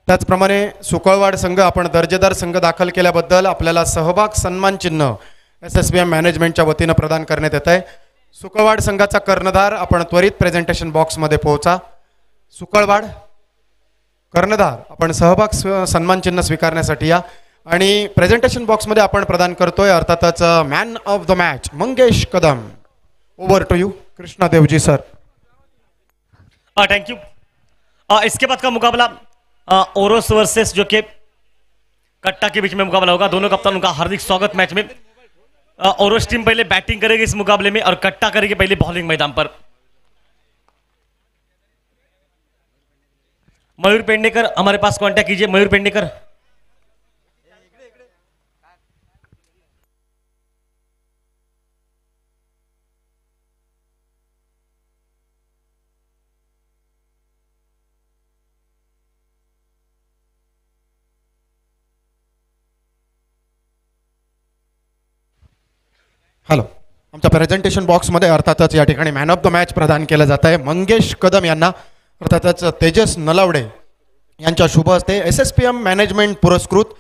त्याचप्रमाणे सुकळवाड संघ आपण दर्जेदार संघ दाखल केल्याबद्दल आपल्याला सहभाग सन्मान चिन्ह SSBM मॅनेजमेंटच्या वतीनं प्रदान करण्यात येत आहे। सुकळवाड संघाचा कर्णधार आपण त्वरित प्रेझेंटेशन बॉक्समध्ये पोहोचा। सुकळवाड कर्णधार आपण सहभाग सन्मान चिन्ह स्वीकारण्यासाठी या आणि प्रेझेंटेशन बॉक्समध्ये आपण प्रदान करतोय अर्थातच man of the match Mangesh Kadam. Over to you Krishna Devji sir. Thank you. इसके बाद का मुकाबला ओरोस वर्सेस जो कि कट्टा के बीच में मुकाबला होगा। दोनों कप्तानों का हार्दिक स्वागत मैच में। ओरोस टीम पहले बैटिंग करेगी इस मुकाबले में और कट्टा करेगी पहले बॉलिंग मैदान पर। मयूर पेडनेकर हमारे पास कांटेक्ट कीजिए। मयूर पेडनेकर हॅलो, आमच्या प्रेझेंटेशन बॉक्समध्ये अर्थातच या ठिकाणी मॅन ऑफ द मॅच प्रदान केलं जात आहे मंगेश कदम यांना। अर्थातच तेजस नलावडे यांच्या शुभ हस्ते SSPM मॅनेजमेंट पुरस्कृत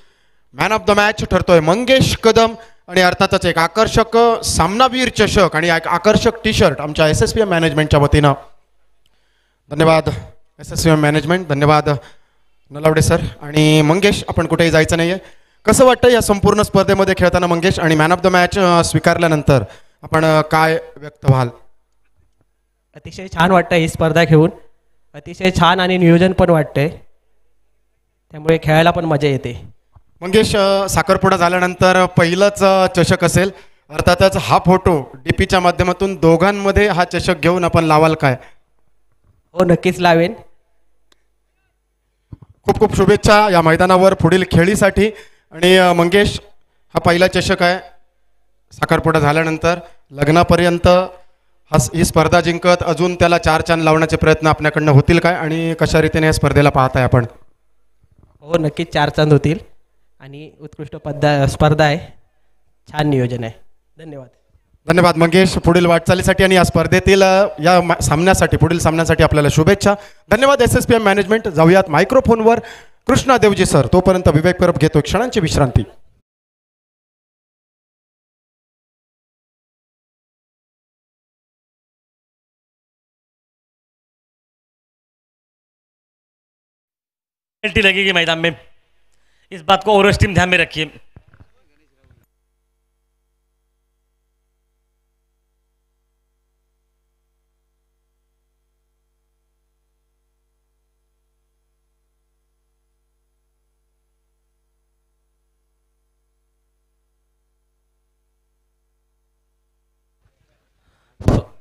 मॅन ऑफ द मॅच ठरतोय मंगेश कदम आणि अर्थातच एक आकर्षक सामनावीर चषक आणि एक आकर्षक टी शर्ट आमच्या SSPM मॅनेजमेंटच्या वतीनं। धन्यवाद SSPM मॅनेजमेंट, धन्यवाद नलावडे सर। आणि मंगेश आपण कुठेही जायचं नाहीये, कसं वाटतं या संपूर्ण स्पर्धेमध्ये खेळताना मंगेश आणि मॅन ऑफ द मॅच स्वीकारल्यानंतर आपण काय व्यक्त व्हाल? अतिशय छान वाटतं ही स्पर्धा घेऊन, अतिशय छान आणि नियोजन पण वाटतंय, त्यामुळे खेळायला पण मजा येते। मंगेश, साखरपुडा झाल्यानंतर पहिलाच चषक असेल, अर्थातच हा फोटो DPच्या माध्यमातून दोघांमध्ये हा चषक घेऊन आपण लावाल काय? हो, नक्कीच लावेन। खूप खूप शुभेच्छा या मैदानावर पुढील खेळीसाठी। आणि मंगेश, हा पहिला चषक आहे, साखरपुडा झाल्यानंतर लग्नापर्यंत ही स्पर्धा जिंकत अजून त्याला 4 चांद लावण्याचे प्रयत्न आपल्याकडनं होतील काय आणि कशा रीतीने या स्पर्धेला पाहताय आपण? हो, नक्कीच 4 चांद होतील आणि उत्कृष्ट स्पर्धा आहे, छान नियोजन आहे। धन्यवाद। धन्यवाद मंगेश, पुढील वाटचालीसाठी आणि या स्पर्धेतील या सामन्यासाठी पुढील सामन्यासाठी आपल्याला शुभेच्छा। धन्यवाद SSPM मॅनेजमेंट। जाऊयात मायक्रोफोनवर कृष्णा देवजी सर, तोपर्यंत विवेक परब घेतो क्षणांची विश्रांती। पेनल्टी लगेगी मैदान में, इस बात को ओरोस टीम ध्यान में रखिए।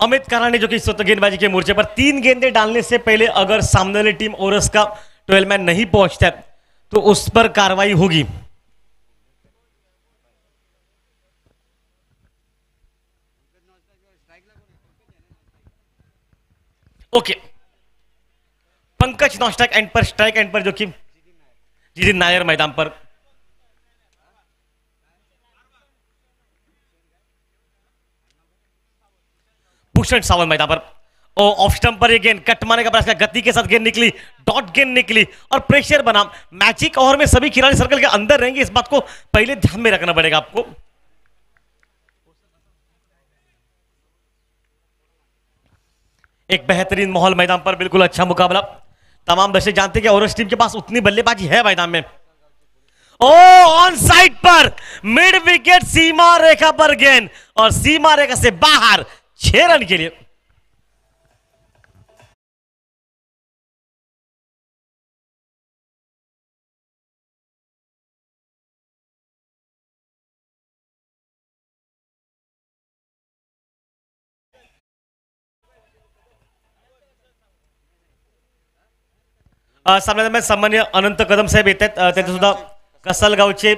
अमित करानी जो कि इस वक्त गेंदबाजी के मोर्चे पर 3 गेंदें डालने से पहले अगर सामने वाली टीम ओरस का 12 मैन नहीं पहुंचता तो उस पर कार्रवाई होगी। ओके, पंकज नॉस्टैक एंड पर स्ट्राइक एंड पर जो कि जीडी नायर मैदान पर। भूषण सावंत मैदान पर ऑफ स्टंप पर ये गेंद कट मारने का प्रयास किया, गति के साथ गेंद निकली, डॉट गेंद निकली और प्रेशर बना। मैचिंग ओवर में सभी खिलाड़ी सर्कल के अंदर रहेंगे, इस बात को पहले ध्यान में रखना पड़ेगा आपको। एक बेहतरीन माहौल मैदान पर, बिल्कुल अच्छा मुकाबला। तमाम दर्शक जानते हैं कि ओरोस टीम के पास उतनी बल्लेबाजी है मैदान में। ओ ऑन साइड पर मिड विकेट सीमा रेखा पर गेंद और सीमा रेखा से बाहर 6 रन के लिए। सामने सन्मान्य अनंत कदम साहेब येत आहेत, त्यांचं सुद्धा कसलगावचे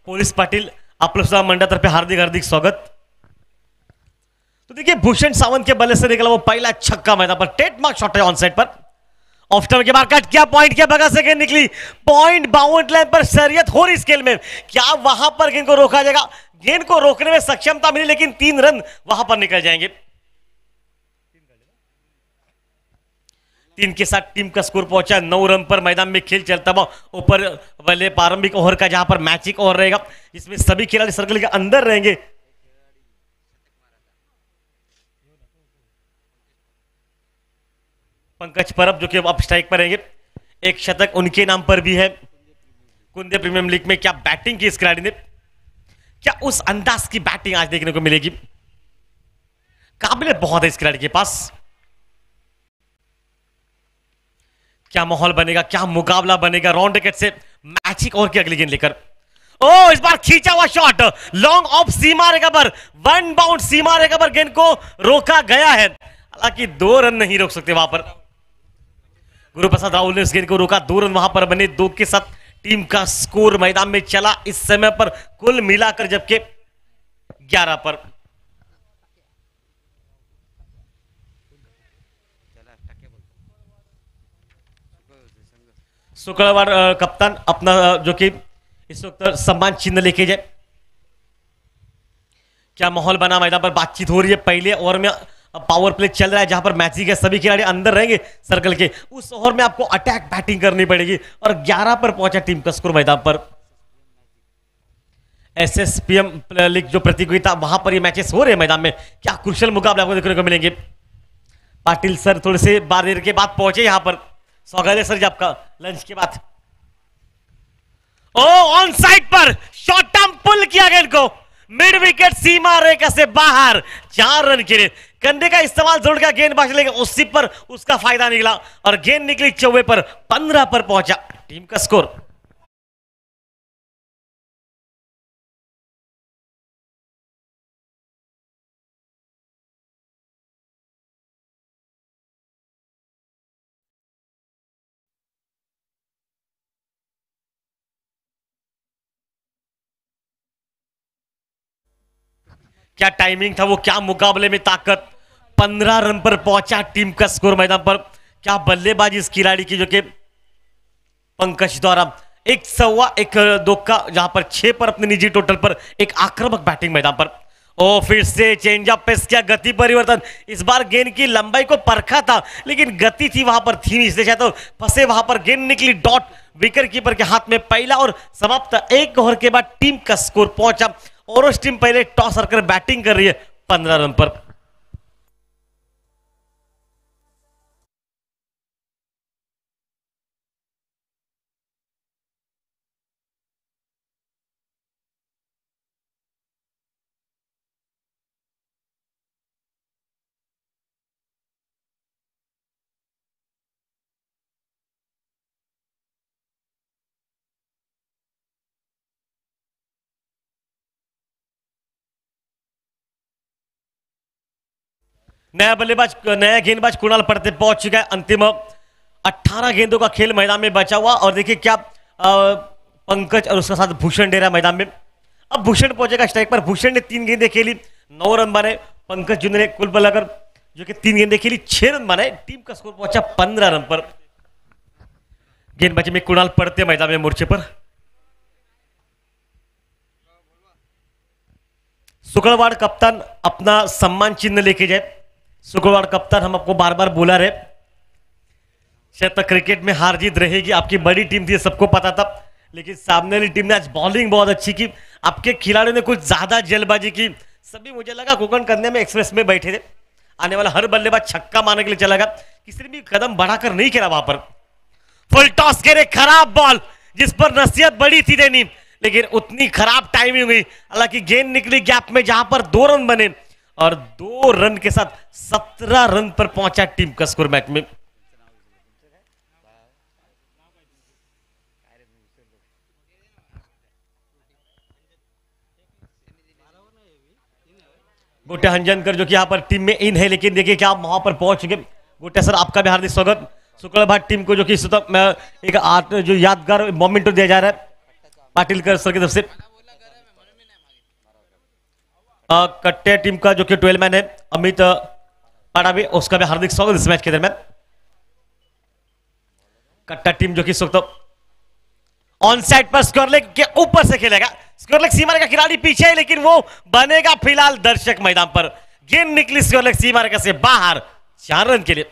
पोलीस पाटील आपलं सुद्धा मंडळातर्फे हार्दिक हार्दिक स्वागत। तो देखिए भूषण सावंत के बल्ले से निकला वो पहला छक्का मैदान पर, टेट मार्क शॉट है ऑन साइड पर। ऑफ स्टंप के बाद कट किया, पॉइंट किया, बगल से गेंद निकली, पॉइंट बाउंड लाइन पर शरीयत हो रही स्केल में, क्या वहां पर गेंद को रोका जाएगा? गेंद को रोकने में सक्षमता मिली लेकिन 3 रन वहां पर निकल जाएंगे। 3 के साथ टीम का स्कोर पहुंचा 9 रन पर। मैदान में खेल चलता हुआ ऊपर वाले प्रारंभिक ओवर का जहां पर मैचिंग ओवर रहेगा, इसमें सभी खिलाड़ी सर्कल के अंदर रहेंगे। पंकज परब जो कि अब स्ट्राइक पर रहेंगे, एक शतक उनके नाम पर भी है। कुंदे प्रीमियम लीग में क्या बैटिंग की इस खिलाड़ी ने, क्या उस अंदाज की बैटिंग आज देखने को मिलेगी। काबिलियत बहुत है इस खिलाड़ी के पास। क्या माहौल बनेगा, क्या मुकाबला बनेगा राउंड विकेट से मैचिंग ओवर की अगली गेंद लेकर। ओ इस बार खींचा हुआ शॉट लॉन्ग ऑफ सीमा रेखा पर, वन बाउंड सीमा रेखा पर गेंद को रोका गया है। हालांकि 2 रन नहीं रोक सकते वहां पर। गुरुप्रसाद राहुल ने उस गेंद को रोका, 2 रन वहां पर बने। 2 के साथ टीम का स्कोर मैदान में चला इस समय पर कुल मिलाकर जबकि 11 पर। शुक्रवार कप्तान अपना जो कि इस वक्त सम्मान चिन्ह लेके जाए। क्या माहौल बना मैदान पर, बातचीत हो रही है। पहले ओवर में पावर प्ले चल रहा है जहां पर मैचिंग है, सभी खिलाड़ी अंदर रहेंगे सर्कल के। उस ओवर में आपको अटैक बैटिंग करनी पड़ेगी और 11 पर पहुंचा टीम का स्कोर मैदान पर। एसएसपीएम लीग जो प्रतियोगिता वहां पर ये मैचेस हो रहे हैं मैदान में, क्या क्रुशियल मुकाबले आपको देखने को मिलेंगे। पाटिल सर थोड़े से देर के बाद पहुंचे यहां पर। स्वागत है सर जी आपका लंच के बाद। ओ ऑन साइड पर शॉर्ट टर्म पुल किया गेंद को मिड विकेट सीमा रेखा से बाहर। 4 रन के लिए कंधे का इस्तेमाल जरूर किया गेंदबाज, लेकिन उसी पर उसका फायदा निकला और गेंद निकली चौवे पर। 15 पर पहुंचा टीम का स्कोर। क्या टाइमिंग था वो, क्या मुकाबले में ताकत। 15 रन पर पहुंचा टीम का स्कोर मैदान पर। क्या बल्लेबाजी इस खिलाड़ी की जो कि पंकज द्वारा 1 सवा 1 2 का, जहां पर 6 पर अपने निजी टोटल पर एक आक्रामक बैटिंग मैदान पर। ओ फिर से चेंजअप पेस किया, गति परिवर्तन। इस बार गेंद की लंबाई को परखा था लेकिन गति थी वहां पर थी, इसलिए शायद तो फंसे वहां पर। गेंद निकली डॉट विकेट कीपर के हाथ में। पहला और समाप्त 1 ओवर के बाद टीम का स्कोर पहुंचा। और उस टीम पहले टॉस कर बैटिंग कर रही है 15 रन पर। नया बल्लेबाज, नया गेंदबाज कुणाल पड़ते पहुंच चुका है। अंतिम 18 गेंदों का खेल मैदान में बचा हुआ और देखिए क्या पंकज और उसके साथ भूषण डेरा मैदान में। अब भूषण पहुंचेगा स्ट्राइक पर। भूषण ने 3 गेंदें खेली, 9 रन बने। पंकज जुने ने कुल मिलाकर जो कि 3 गेंदें खेली 6 रन बनाए। टीम का स्कोर पहुंचा 15 रन पर। गेंदबाजी में कुणाल पड़ते मैदान में मोर्चे पर। शुक्रवार कप्तान अपना सम्मान चिन्ह लेके जाए। शुक्रवार कप्तान हम आपको बार बार बोला रहे, शायद तक क्रिकेट में हार जीत रहेगी। आपकी बड़ी टीम थी सबको पता था, लेकिन सामने वाली टीम ने आज बॉलिंग बहुत अच्छी की। आपके खिलाड़ियों ने कुछ ज्यादा जल्दबाजी की। सभी मुझे लगा कोकण कन्या में एक्सप्रेस में बैठे थे, आने वाला हर बल्लेबाज छक्का मारने के लिए चला गया। किसी ने भी कदम बढ़ाकर नहीं खेला वहां पर। फुल टॉस के लिए खराब बॉल जिस पर नसीहत बड़ी थी देनी, लेकिन उतनी खराब टाइमिंग हुई। हालांकि गेंद निकली गैप में जहां पर 2 रन बने और 2 रन के साथ 17 रन पर पहुंचा टीम का स्कोर मैच में। गोटे हंजनकर जो कि यहां पर टीम में इन है, लेकिन देखिए क्या वहां पर पहुंच चुके। गोटे सर आपका भी हार्दिक स्वागत। शुक्रवार टीम को जो कि एक जो यादगार मोमेंट दिया जा रहा है पाटिलकर सर की तरफ से। कट्टे टीम का जो कि 12 मैन है अमित पाड़ावी, उसका भी हार्दिक स्वागत इस मैच के दरमियान। कट्टा टीम जो कि इस वक्त ऑन साइड पर स्क्वायर लेग के ऊपर से खेलेगा। स्क्वायर लेग सीमा रेखा खिलाड़ी पीछे है, लेकिन वो बनेगा फिलहाल दर्शक मैदान पर। गेंद निकली स्क्वायर लेग सीमा रेखा से बाहर 4 रन के लिए।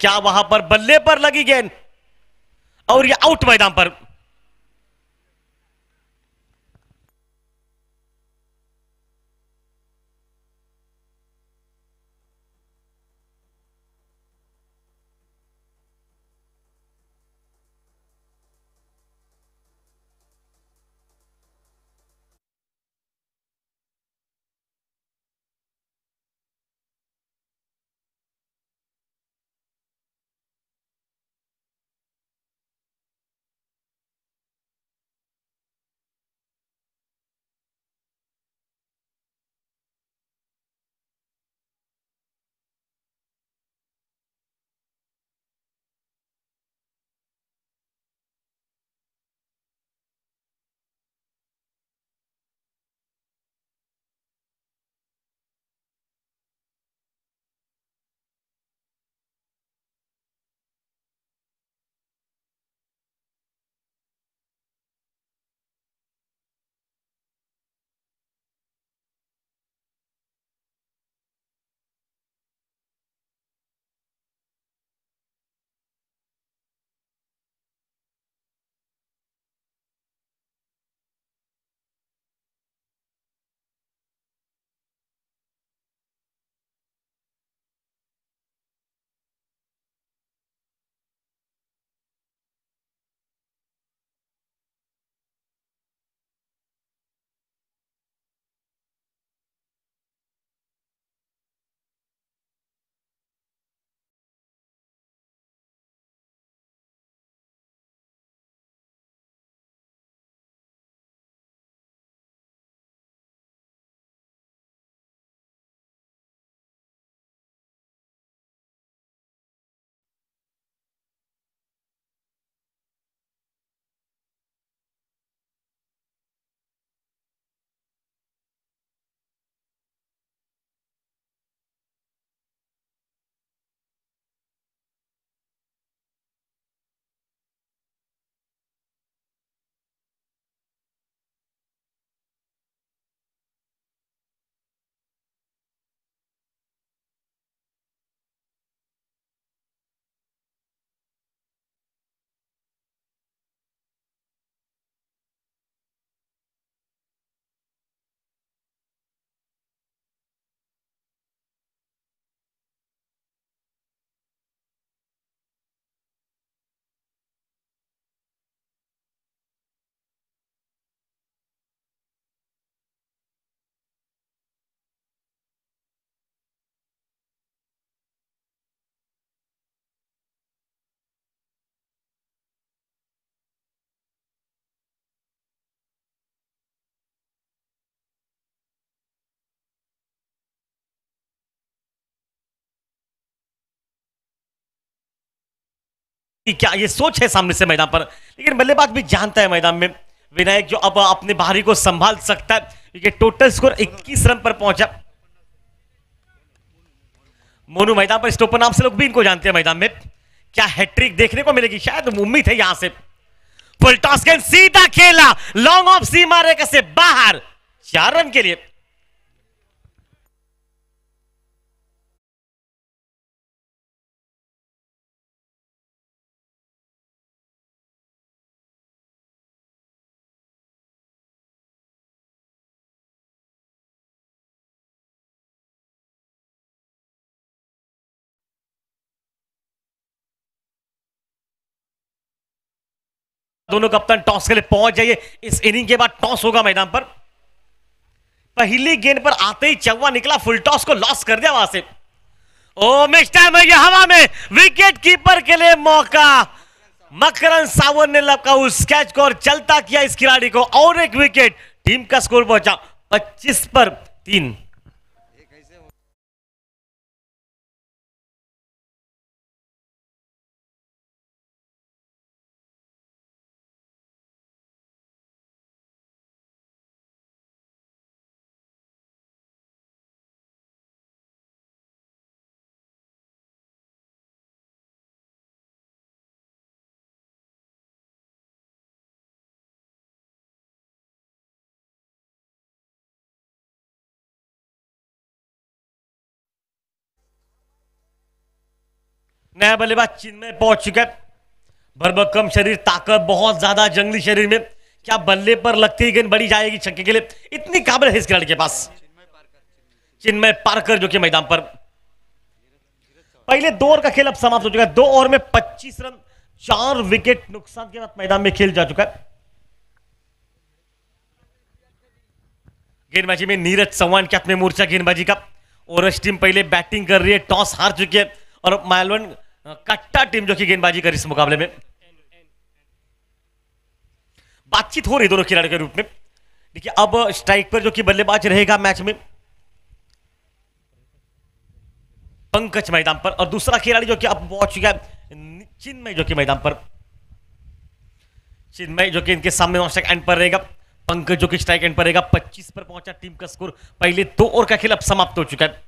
क्या वहां पर बल्ले पर लगी गेंद और ये आउट मैदान पर। क्या ये सोच है सामने से मैदान पर, लेकिन बल्लेबाज भी जानता है मैदान में विनायक जो अब अपने बाहरी को संभाल सकता है, क्योंकि टोटल स्कोर 21 रन पर पहुंचा। मोनू मैदान पर स्टोपर नाम से लोग भी इनको जानते हैं मैदान में। क्या हैट्रिक देखने को मिलेगी, शायद उम्मीद है यहां से। फुल टॉस गेंद सीधा खेला, लॉन्ग ऑफ सीमा रेखा से बाहर, 4 रन के लिए। दोनों कप्तान टॉस के लिए पहुंच जाइए। इस इनिंग के बाद टॉस होगा मैदान पर। पहली गेंद पर आते ही चौवा निकला, फुल टॉस को लॉस कर दिया वहां से। ओ मिस्टर में हवा में विकेट कीपर के लिए मौका। मकरन सावंत ने लपका उस कैच को और चलता किया इस खिलाड़ी को, और एक विकेट। टीम का स्कोर पहुंचा 25 पर 3। नया बल्लेबाज चिन्मय पहुंच चुका है, भरभक्कम शरीर, ताकत बहुत ज्यादा, जंगली शरीर में क्या बल्ले पर लगती ही गेंद बड़ी जाएगी छक्के के लिए, इतनी काबिल है इस खिलाड़ी के पास। चिन्मय पारकर जो कि मैदान पर, पहले 2 ओवर का खेल अब समाप्त हो चुका है। 2 ओवर में 25 रन, 4 विकेट नुकसान के बाद मैदान में खेल जा चुका है। गेंदबाजी में नीरज चौहान के हाथ में मोर्चा गेंदबाजी का। ओरस टीम पहले बैटिंग कर रही है, टॉस हार चुकी है, और मालवन कट्टा टीम जो कि गेंदबाजी कर रही है इस मुकाबले में। बातचीत हो रही दोनों खिलाड़ियों के रूप में। देखिए अब स्ट्राइक पर जो कि बल्लेबाज रहेगा मैच में पंकज मैदान पर, और दूसरा खिलाड़ी जो कि अब पहुंच चुका है चिन्मय जो कि मैदान पर। चिन्मय जो कि इनके सामने नॉन स्ट्राइक एंड पर रहेगा, पंकज जो कि स्ट्राइक एंड पर रहेगा। 25 पर पहुंचा टीम का स्कोर। पहले 2 ओवर का खेल अब समाप्त हो चुका है।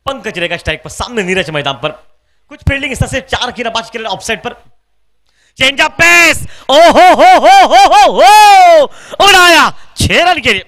पंकज रहेगा स्ट्राइक पर, सामने नीरज मैदान पर। कुछ फील्डिंग इस तरह से 4 की नबाज के लिए ऑफसाइड पर। चेंज ऑफ पेस, ओ हो उड़ाया 6 रन के लिए।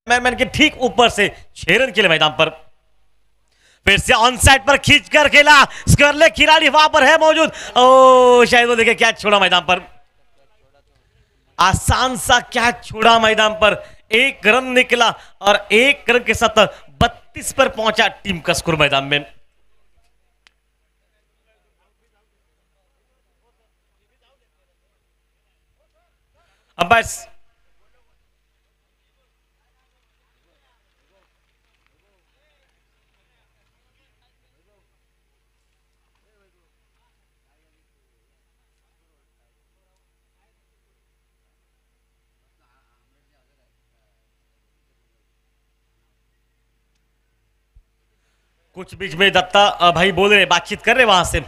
मैन के ठीक ऊपर से 6 रन के लिए मैदान पर। फिर से ऑन साइड पर खींच कर खेला, स्क्वायर खिलाड़ी वहां पर है मौजूद। ओ शायद वो देखे कैच छोड़ा मैदान पर, आसान सा कैच छोड़ा मैदान पर। 1 रन निकला और 1 रन के साथ 32 पर पहुंचा टीम का स्कोर मैदान में। अब बस कुछ बीच में दत्ता भाई बोल रहे, बातचीत कर रहे वहां से।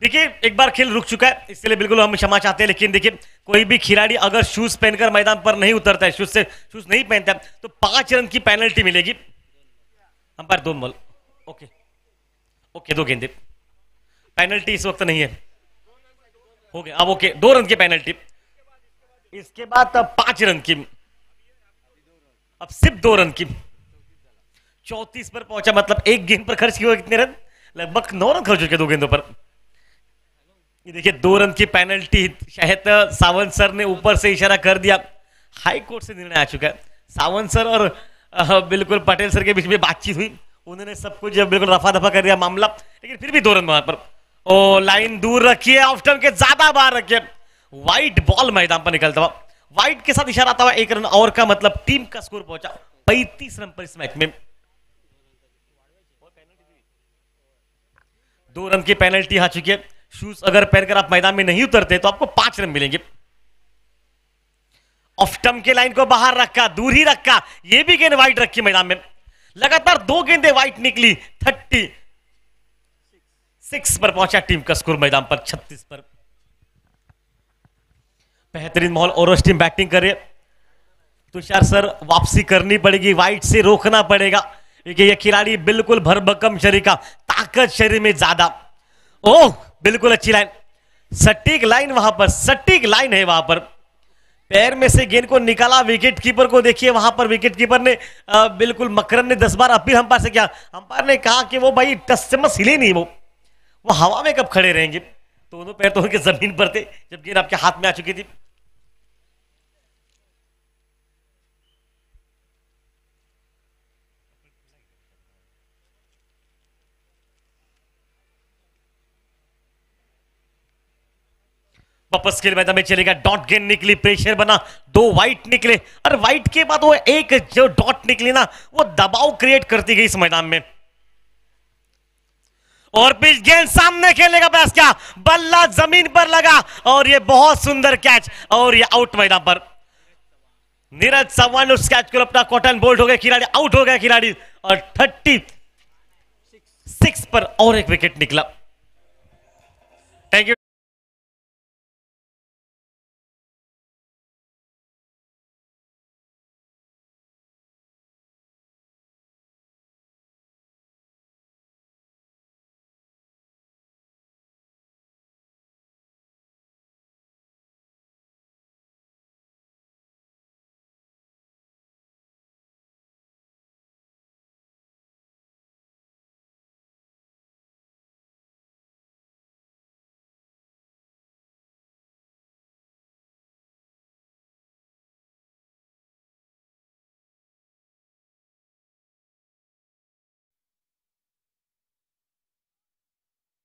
देखिए एक बार खेल रुक चुका है, इसके लिए बिल्कुल हम क्षमा चाहते हैं, लेकिन देखिए कोई भी खिलाड़ी अगर शूज पहनकर मैदान पर नहीं उतरता है, शूज नहीं पहनता है, तो 5 रन की पेनल्टी मिलेगी। अंपायर 2 बॉल, ओके 2 गेंदे, पेनल्टी इस वक्त नहीं है, हो गया अब ओके 2 रन की पेनल्टी। इसके बाद 5 रन की, अब सिर्फ 2 रन की। 34 पर पहुंचा, मतलब 1 गेंद पर खर्च किया कितने रन, लगभग 9 रन खर्च हो चुके 2 गेंदों पर। ये देखिए 2 रन की पेनल्टी, शायद सावंत सर ने ऊपर से इशारा कर दिया, हाई कोर्ट से निर्णय आ चुका है। सावंत सर और बिल्कुल पटेल सर के बीच में बातचीत हुई, उन्होंने सब कुछ बिल्कुल रफा दफा कर दिया मामला, लेकिन फिर भी 2 रन वहां पर। ओ लाइन दूर रखी है, ऑफ स्टंप के ज्यादा बाहर रखिए, व्हाइट बॉल मैदान पर निकलता हुआ, व्हाइट के साथ इशारा आता हुआ 1 रन और का, मतलब टीम का स्कोर पहुंचा 35 रन पर इस मैच में। 2 रन की पेनल्टी आ चुकी है। शूज अगर पहनकर आप मैदान में नहीं उतरते तो आपको 5 रन मिलेंगे। ऑफ स्टंप के लाइन को बाहर रखा, दूर ही रखा, ये भी गेंद वाइड रखी मैदान में। लगातार 2 गेंदें वाइड निकली, 36 पर पहुंचा टीम का स्कोर मैदान पर 36 पर। बेहतरीन माहौल, और टीम बैटिंग कर रही है, तुषार सर वापसी करनी पड़ेगी, वाइट से रोकना पड़ेगा क्योंकि ये खिलाड़ी बिल्कुल भरभक्कम शरीर का, ताकत शरीर में ज्यादा। ओह बिल्कुल अच्छी लाइन, सटीक लाइन, वहां पर सटीक लाइन है, वहां पर पैर में से गेंद को निकाला। विकेट कीपर को देखिए, वहां पर विकेट कीपर ने बिल्कुल मकरन ने 10 बार अपील अंपायर से किया। अंपायर ने कहा कि वो भाई टस से मत हिले नहीं, वो हवा में कब खड़े रहेंगे। दोनों पैर तो उनके जमीन पर थे जब गेंद आपके हाथ में आ चुकी थी। वापस खेल मैदान में चलेगा, डॉट गेंद निकली, प्रेशर बना, 2 वाइट निकले और वाइट के बाद वो एक जो डॉट निकली ना, वो दबाव क्रिएट करती गई इस मैदान में। और पिच गेंद सामने खेलेगा, प्रयास क्या, बल्ला जमीन पर लगा और ये बहुत सुंदर कैच और ये आउट मैदान पर। नीरज चौहान उस कैच को अपना कॉटन बोल्ट हो गया खिलाड़ी, आउट हो गया खिलाड़ी और 36 पर और एक विकेट निकला। Thank you.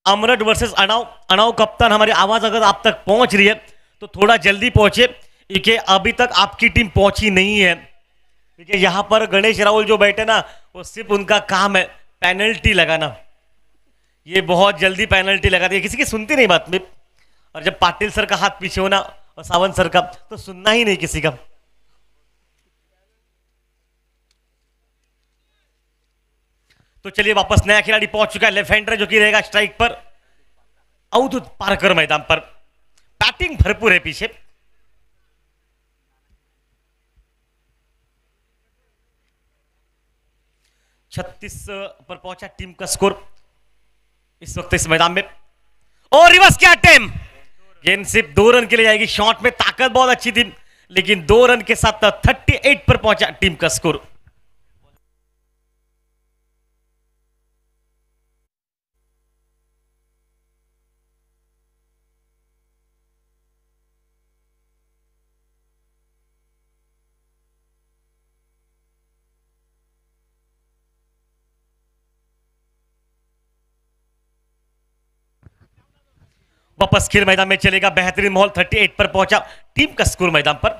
अमरट वर्सेस अनाव। अनाव कप्तान, हमारी आवाज अगर आप तक पहुंच रही है तो थोड़ा जल्दी पहुंचे क्योंकि अभी तक आपकी टीम पहुंची नहीं है। क्योंकि यहां पर गणेश राहुल जो बैठे ना, वो सिर्फ उनका काम है पेनल्टी लगाना। ये बहुत जल्दी पेनल्टी लगाती है, किसी की सुनती नहीं बात में। और जब पाटिल सर का हाथ पीछे होना और सावंत सर का, तो सुनना ही नहीं किसी का। तो चलिए वापस नया खिलाड़ी पहुंच चुका है, लेफ्ट हैंडर जो कि रहेगा स्ट्राइक पर, अवधूत पारकर मैदान पर। बैटिंग भरपूर है पीछे। छत्तीस पर पहुंचा टीम का स्कोर इस वक्त इस मैदान में। और रिवर्स क्या अटेम्प्ट, गेंद सिर्फ 2 रन के लिए जाएगी। शॉट में ताकत बहुत अच्छी थी लेकिन 2 रन के साथ 38 पर पहुंचा टीम का स्कोर। वापस खेल मैदान में चलेगा, बेहतरीन माहौल, 38 पर पहुंचा टीम का स्कोर मैदान पर।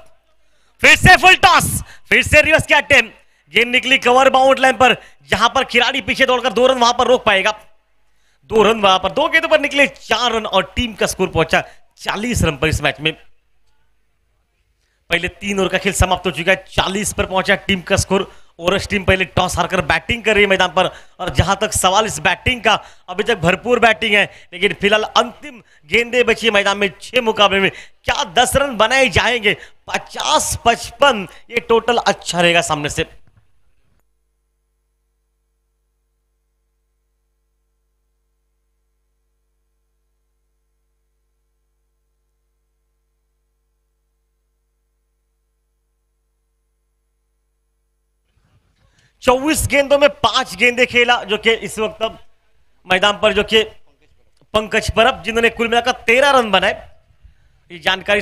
फिर से फुल टॉस, फिर से रिवर्स क्या अटेम्प्ट, गेंद निकली कवर बाउंड लाइन पर, जहां पर खिलाड़ी पीछे दौड़कर 2 रन वहां पर रोक पाएगा। 2 रन वहां पर, 2 गेंदों पर निकले 4 रन और टीम का स्कोर पहुंचा 40 रन पर इस मैच में। पहले 3 ओवर का खेल समाप्त हो चुका है, 40 पर पहुंचा टीम का स्कोर। ओरस टीम पहले टॉस हारकर बैटिंग कर रही है मैदान पर। और जहां तक सवाल इस बैटिंग का, अभी तक भरपूर बैटिंग है लेकिन फिलहाल अंतिम गेंदें बची है मैदान में 6 मुकाबले में। क्या 10 रन बनाए जाएंगे? 50-55 ये टोटल अच्छा रहेगा सामने से। चौबीस गेंदों में 5 गेंदे खेला जो कि इस वक्त मैदान पर, जो कि पंकज परब, जिन्होंने कुल मिलाकर 13 रन बनाए। ये जानकारी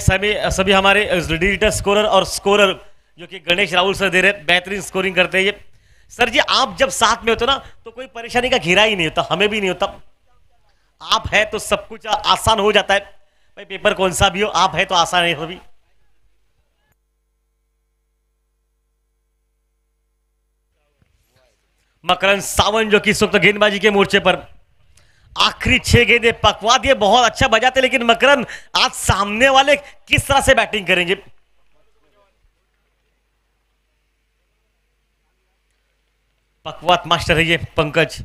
सभी हमारे डिजिटल स्कोरर और स्कोरर जो कि गणेश राहुल सर दे रहे, बेहतरीन स्कोरिंग करते हैं ये। सर जी, आप जब साथ में होते ना तो कोई परेशानी का घेरा ही नहीं होता, हमें भी नहीं होता। आप है तो सब कुछ आसान हो जाता है भाई, पेपर कौन सा भी हो, आप है तो आसान है सभी। मकरन सावन जो कि इस वक्त गेंदबाजी के मोर्चे पर आखिरी 6 गेंदें पकवा दिए, बहुत अच्छा बजाते, लेकिन मकरन आज सामने वाले किस तरह से बैटिंग करेंगे। पकवात मास्टर है ये पंकज,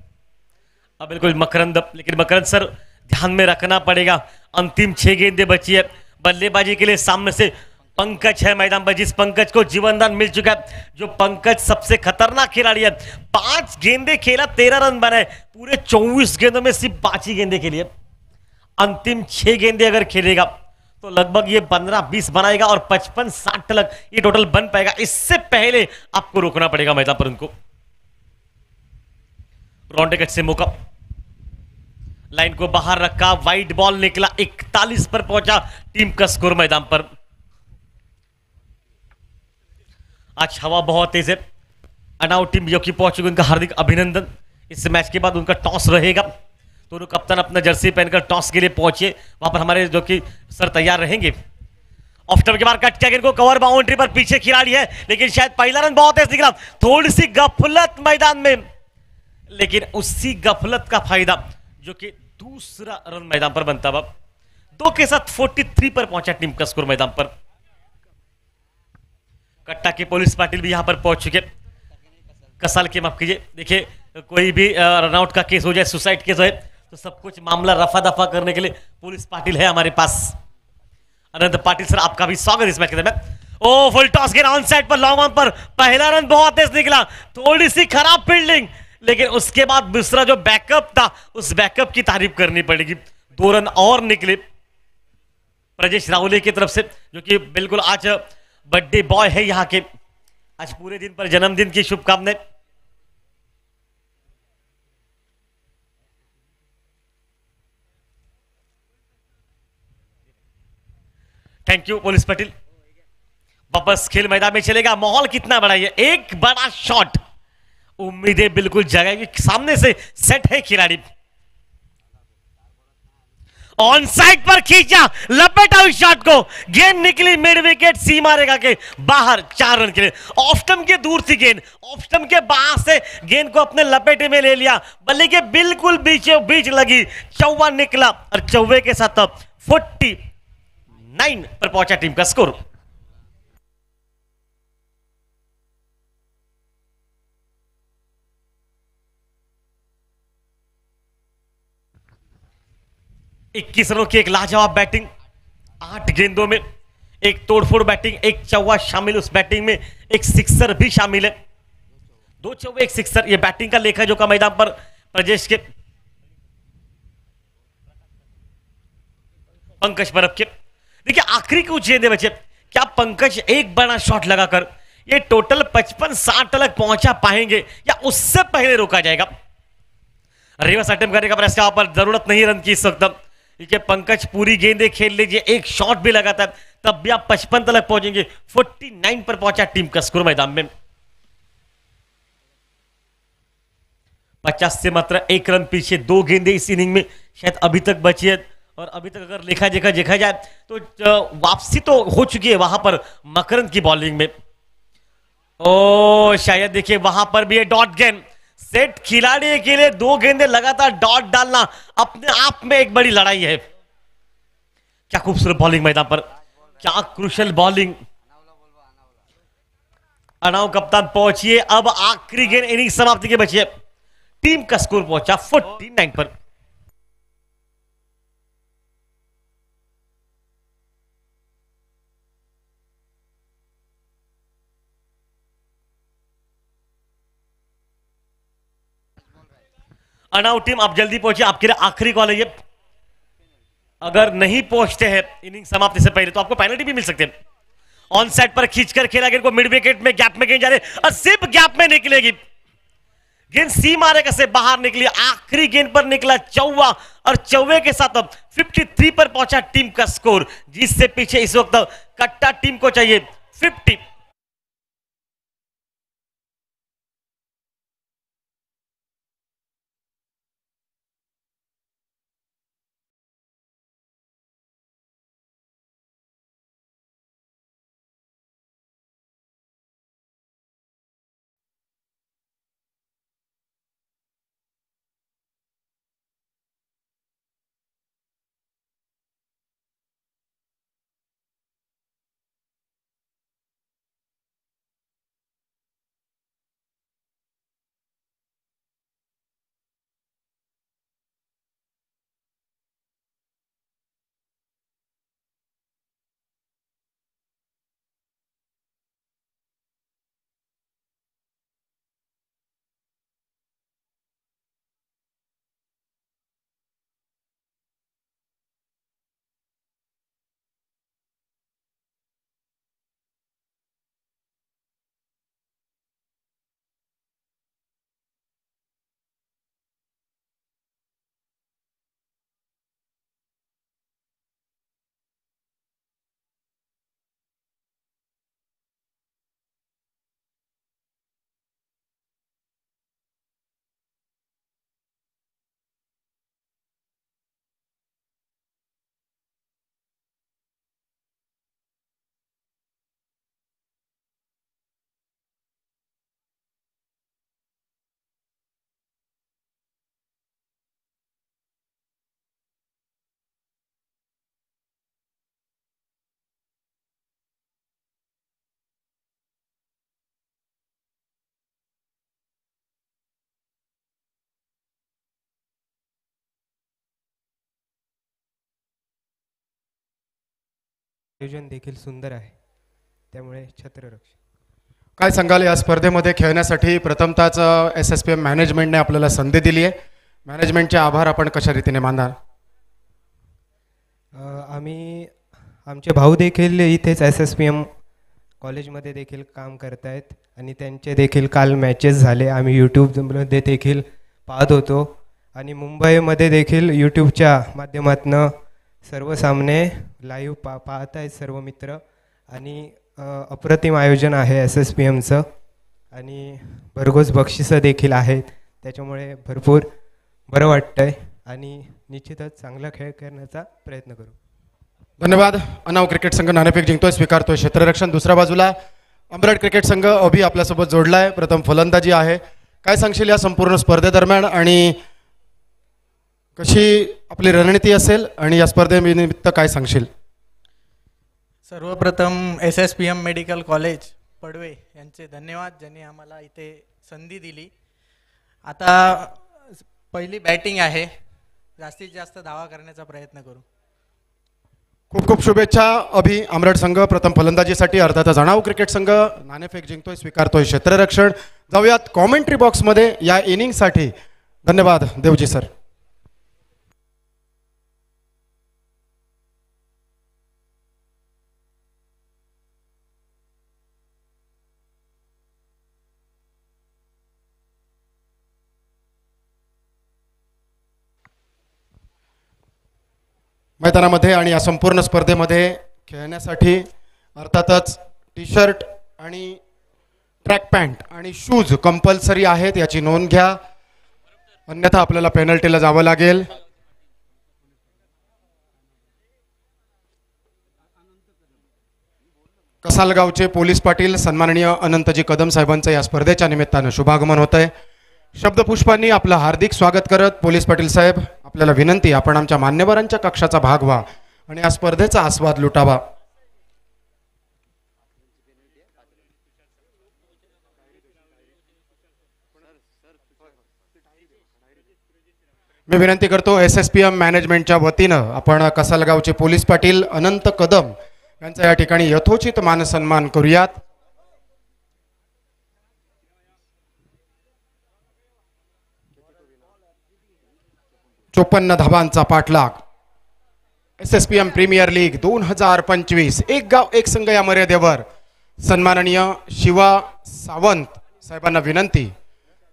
अब बिल्कुल मकरंद, लेकिन मकरंद सर ध्यान में रखना पड़ेगा, अंतिम 6 गेंदें बची है बल्लेबाजी के लिए। सामने से पंकज है मैदान पर, जिस पंकज को जीवनदान मिल चुका है, जो पंकज सबसे खतरनाक खिलाड़ी है। 5 गेंदे खेला, 13 रन बनाए, पूरे 24 गेंदों में सिर्फ 5 ही गेंदे खेलिए। अंतिम 6 गेंदे अगर खेलेगा तो लगभग ये 15-20 बनाएगा और 55-60 तक ये टोटल बन पाएगा। इससे पहले आपको रोकना पड़ेगा मैदान पर उनको। रॉन्डे कट से मौका, लाइन को बाहर रखा, वाइड बॉल निकला, 41 पर पहुंचा टीम का स्कोर मैदान पर। आज हवा बहुत तेज है। अनाउट टीम जो कि पहुंच चुकी, उनका हार्दिक अभिनंदन। इस मैच के बाद उनका टॉस रहेगा, दोनों कप्तान अपना जर्सी पहनकर टॉस के लिए पहुंचे। वहां पर हमारे जो कि सर तैयार रहेंगे। ऑफ स्टंप के बाहर कट किया, इनको कवर बाउंड्री पर पीछे खिलाड़ी है, लेकिन शायद पहला रन बहुत तेज निकला। थोड़ी सी गफलत मैदान में, लेकिन उसी गफलत का फायदा जो कि दूसरा रन मैदान पर बनता। अब 2 के साथ 43 पर पहुंचा टीम का स्कोर मैदान पर। कट्टा के पुलिस पाटिल भी यहां पर पहुंच चुके। कसाल के माफ कीजिए, देखिए कोई भी रनआउट का केस हो जाए, सुसाइड केस हो तो सब कुछ मामला रफा दफा करने के लिए पुलिस पाटिल है हमारे पास। अनंत पाटिल सर, आपका भी स्वागत इस मैच के दरमियान। ओ फुल टॉस के ऑन साइड पर, लॉन्ग ऑन पर पहला रन बहुत तेज निकला, थोड़ी सी खराब फील्डिंग, लेकिन उसके बाद दूसरा जो बैकअप था, उस बैकअप की तारीफ करनी पड़ेगी। 2 रन और निकले ब्रजेश राहुले की तरफ से, जो कि बिल्कुल आज बर्थडे बॉय है यहाँ के। आज पूरे दिन पर जन्मदिन की शुभकामनाएं। Thank you police Patil. वापस खेल मैदान में चलेगा। माहौल कितना बड़ा है, एक बड़ा शॉट, उम्मीदें बिल्कुल जगाएंगे। सामने से सेट है खिलाड़ी, ऑन साइड पर खींचा, लपेटा उस शॉट को, गेंद निकली मिड विकेट, सीमा रेखा के बाहर, 4 रन के लिए। ऑफ स्टंप के दूर थी गेंद, ऑफ स्टंप के बाहर से गेंद को अपने लपेटे में ले लिया, बल्ले के बिल्कुल बीचों बीच लगी, चौवा निकला और चौवे के साथ 49 पर पहुंचा टीम का स्कोर। इक्कीस रनों की एक लाजवाब बैटिंग, 8 गेंदों में एक तोड़फोड़ बैटिंग, एक चौवा शामिल उस बैटिंग में, एक सिक्सर भी शामिल है। 2 चौवे 1 सिक्सर, ये बैटिंग का लेखा जो का मैदान पर प्रजेश के। पंकज बरफ के, देखिए आखिरी कुछ गेंदे बचे, क्या पंकज एक बड़ा शॉट लगाकर ये टोटल 55-60 तक पहुंचा पाएंगे या उससे पहले रोका जाएगा। रिवर्स अटेम्प्ट करने का प्रयास, पर जरूरत नहीं रन की इस वक्त, क्योंकि पंकज पूरी गेंदें खेल लीजिए, एक शॉट भी लगाता है तब भी आप 55 तक पहुंचेंगे। 49 पर पहुंचा टीम का स्कोर मैदान में। 50 से मात्र 1 रन पीछे, 2 गेंदें इस इनिंग में शायद अभी तक बची है। और अभी तक अगर देखा जाए तो वापसी तो हो चुकी है वहां पर मकरंद की बॉलिंग में। ओ शायद देखिए वहां पर भी है डॉट गेंद। सेट खिलाड़ी के लिए 2 गेंदें लगातार डॉट डालना अपने आप में एक बड़ी लड़ाई है। क्या खूबसूरत बॉलिंग मैदान पर, क्या क्रुशल बॉलिंग। अनाव कप्तान पहुंचिए, अब आखिरी गेंद इनिंग समाप्ति के बची है। टीम का स्कोर पहुंचा 49 पर। अनाउट टीम आप जल्दी पहुंचे, आपके लिए आखिरी कॉल है ये। अगर नहीं पहुंचते हैं इनिंग समाप्ति से पहले तो आपको पेनल्टी भी मिल सकते हैं। ऑन साइड पर खींचकर खेला गेंद को, मिड विकेट में गैप में गेंद जा रहे और सिर्फ गैप में निकलेगी गेंद, सी मारेगा से बाहर निकली। आखिरी गेंद पर निकला चौवा और चौवे के साथ अब 53 पर पहुंचा टीम का स्कोर, जिससे पीछे इस वक्त कट्टा टीम को चाहिए 50। आयोजन देखील सुंदर आहे, त्यामुळे छत्ररक्षक. काय सांगाल या स्पर्धेमध्ये खेळण्यासाठी प्रथमतःच SSPM मॅनेजमेंटने आपल्याला संधी दिली आहे. मॅनेजमेंटचे आभार आपण कशा रीतीने मानणार? आम्ही आमचे भाऊ देखील इथेच SSPM कॉलेजमध्ये देखील काम करत आहेत आणि त्यांचे देखील काल मॅचेस झाले. आम्ही यूट्यूबमध्ये देखील पाहत होतो आणि मुंबईमध्ये देखील यूट्यूबच्या माध्यमातून सर्व सामने लाईव्ह पाहत आहेत सर्व मित्र. आणि अप्रतिम आयोजन आहे SSPMचं आणि भरघोस बक्षिसं देखील आहेत, त्याच्यामुळे भरपूर बरं वाटतं आहे आणि निश्चितच चांगला खेळ करण्याचा प्रयत्न करू. धन्यवाद. अनाव क्रिकेट संघ नाणेफेक जिंकतोय, स्वीकारतोय क्षेत्ररक्षण. दुसऱ्या बाजूला अमराट क्रिकेट संघ अभि आपल्यासोबत जोडलाय, प्रथम फलंदाजी आहे. काय सांगशील या संपूर्ण स्पर्धेदरम्यान आणि कशी आपली रणनीती असेल आणि या स्पर्धेनिमित्त काय सांगशील? सर्वप्रथम SSPM मेडिकल कॉलेज पडवे यांचे धन्यवाद, ज्यांनी आम्हाला इथे संधी दिली. आता पहिली बॅटिंग आहे, जास्तीत जास्त धावा करण्याचा प्रयत्न करू. खूप खूप शुभेच्छा अभि. अमराट संघ प्रथम फलंदाजीसाठी, अर्थातच अणाव क्रिकेट संघ नाणेफेक जिंकतोय, स्वीकारतोय क्षेत्ररक्षण. जाऊयात कॉमेंट्री बॉक्समध्ये या इनिंगसाठी. धन्यवाद देवजी सर. मैदानामध्ये आणि या संपूर्ण स्पर्धेमध्ये खेळण्यासाठी अर्थातच टी शर्ट आणि ट्रॅक पॅन्ट आणि शूज कंपल्सरी आहेत, याची नोंद घ्या, अन्यथा आपल्याला पेनल्टीला जावं लागेल. कसालगावचे पोलीस पाटील सन्माननीय अनंतजी कदम साहेबांचं या स्पर्धेच्या निमित्तानं शुभागमन होत आहे. शब्दपुष्पांनी आपलं हार्दिक स्वागत करत पोलीस पाटील साहेब, आपल्याला विनंती, आपण आमच्या मान्यवरांच्या कक्षाचा भाग व्हा आणि या स्पर्धेचा आस्वाद लुटावा. मी विनंती करतो SSPM मॅनेजमेंटच्या वतीनं आपण कसालगावचे पोलीस पाटील अनंत कदम यांचा या ठिकाणी यथोचित मानसन्मान करूयात. चोपन्न धावांचा पाठलाग. SSPM प्रीमियर लीग 2025, एक गाव एक संघ या मर्यादेवर सन्माननीय शिवा सावंत साहेबांना विनंती,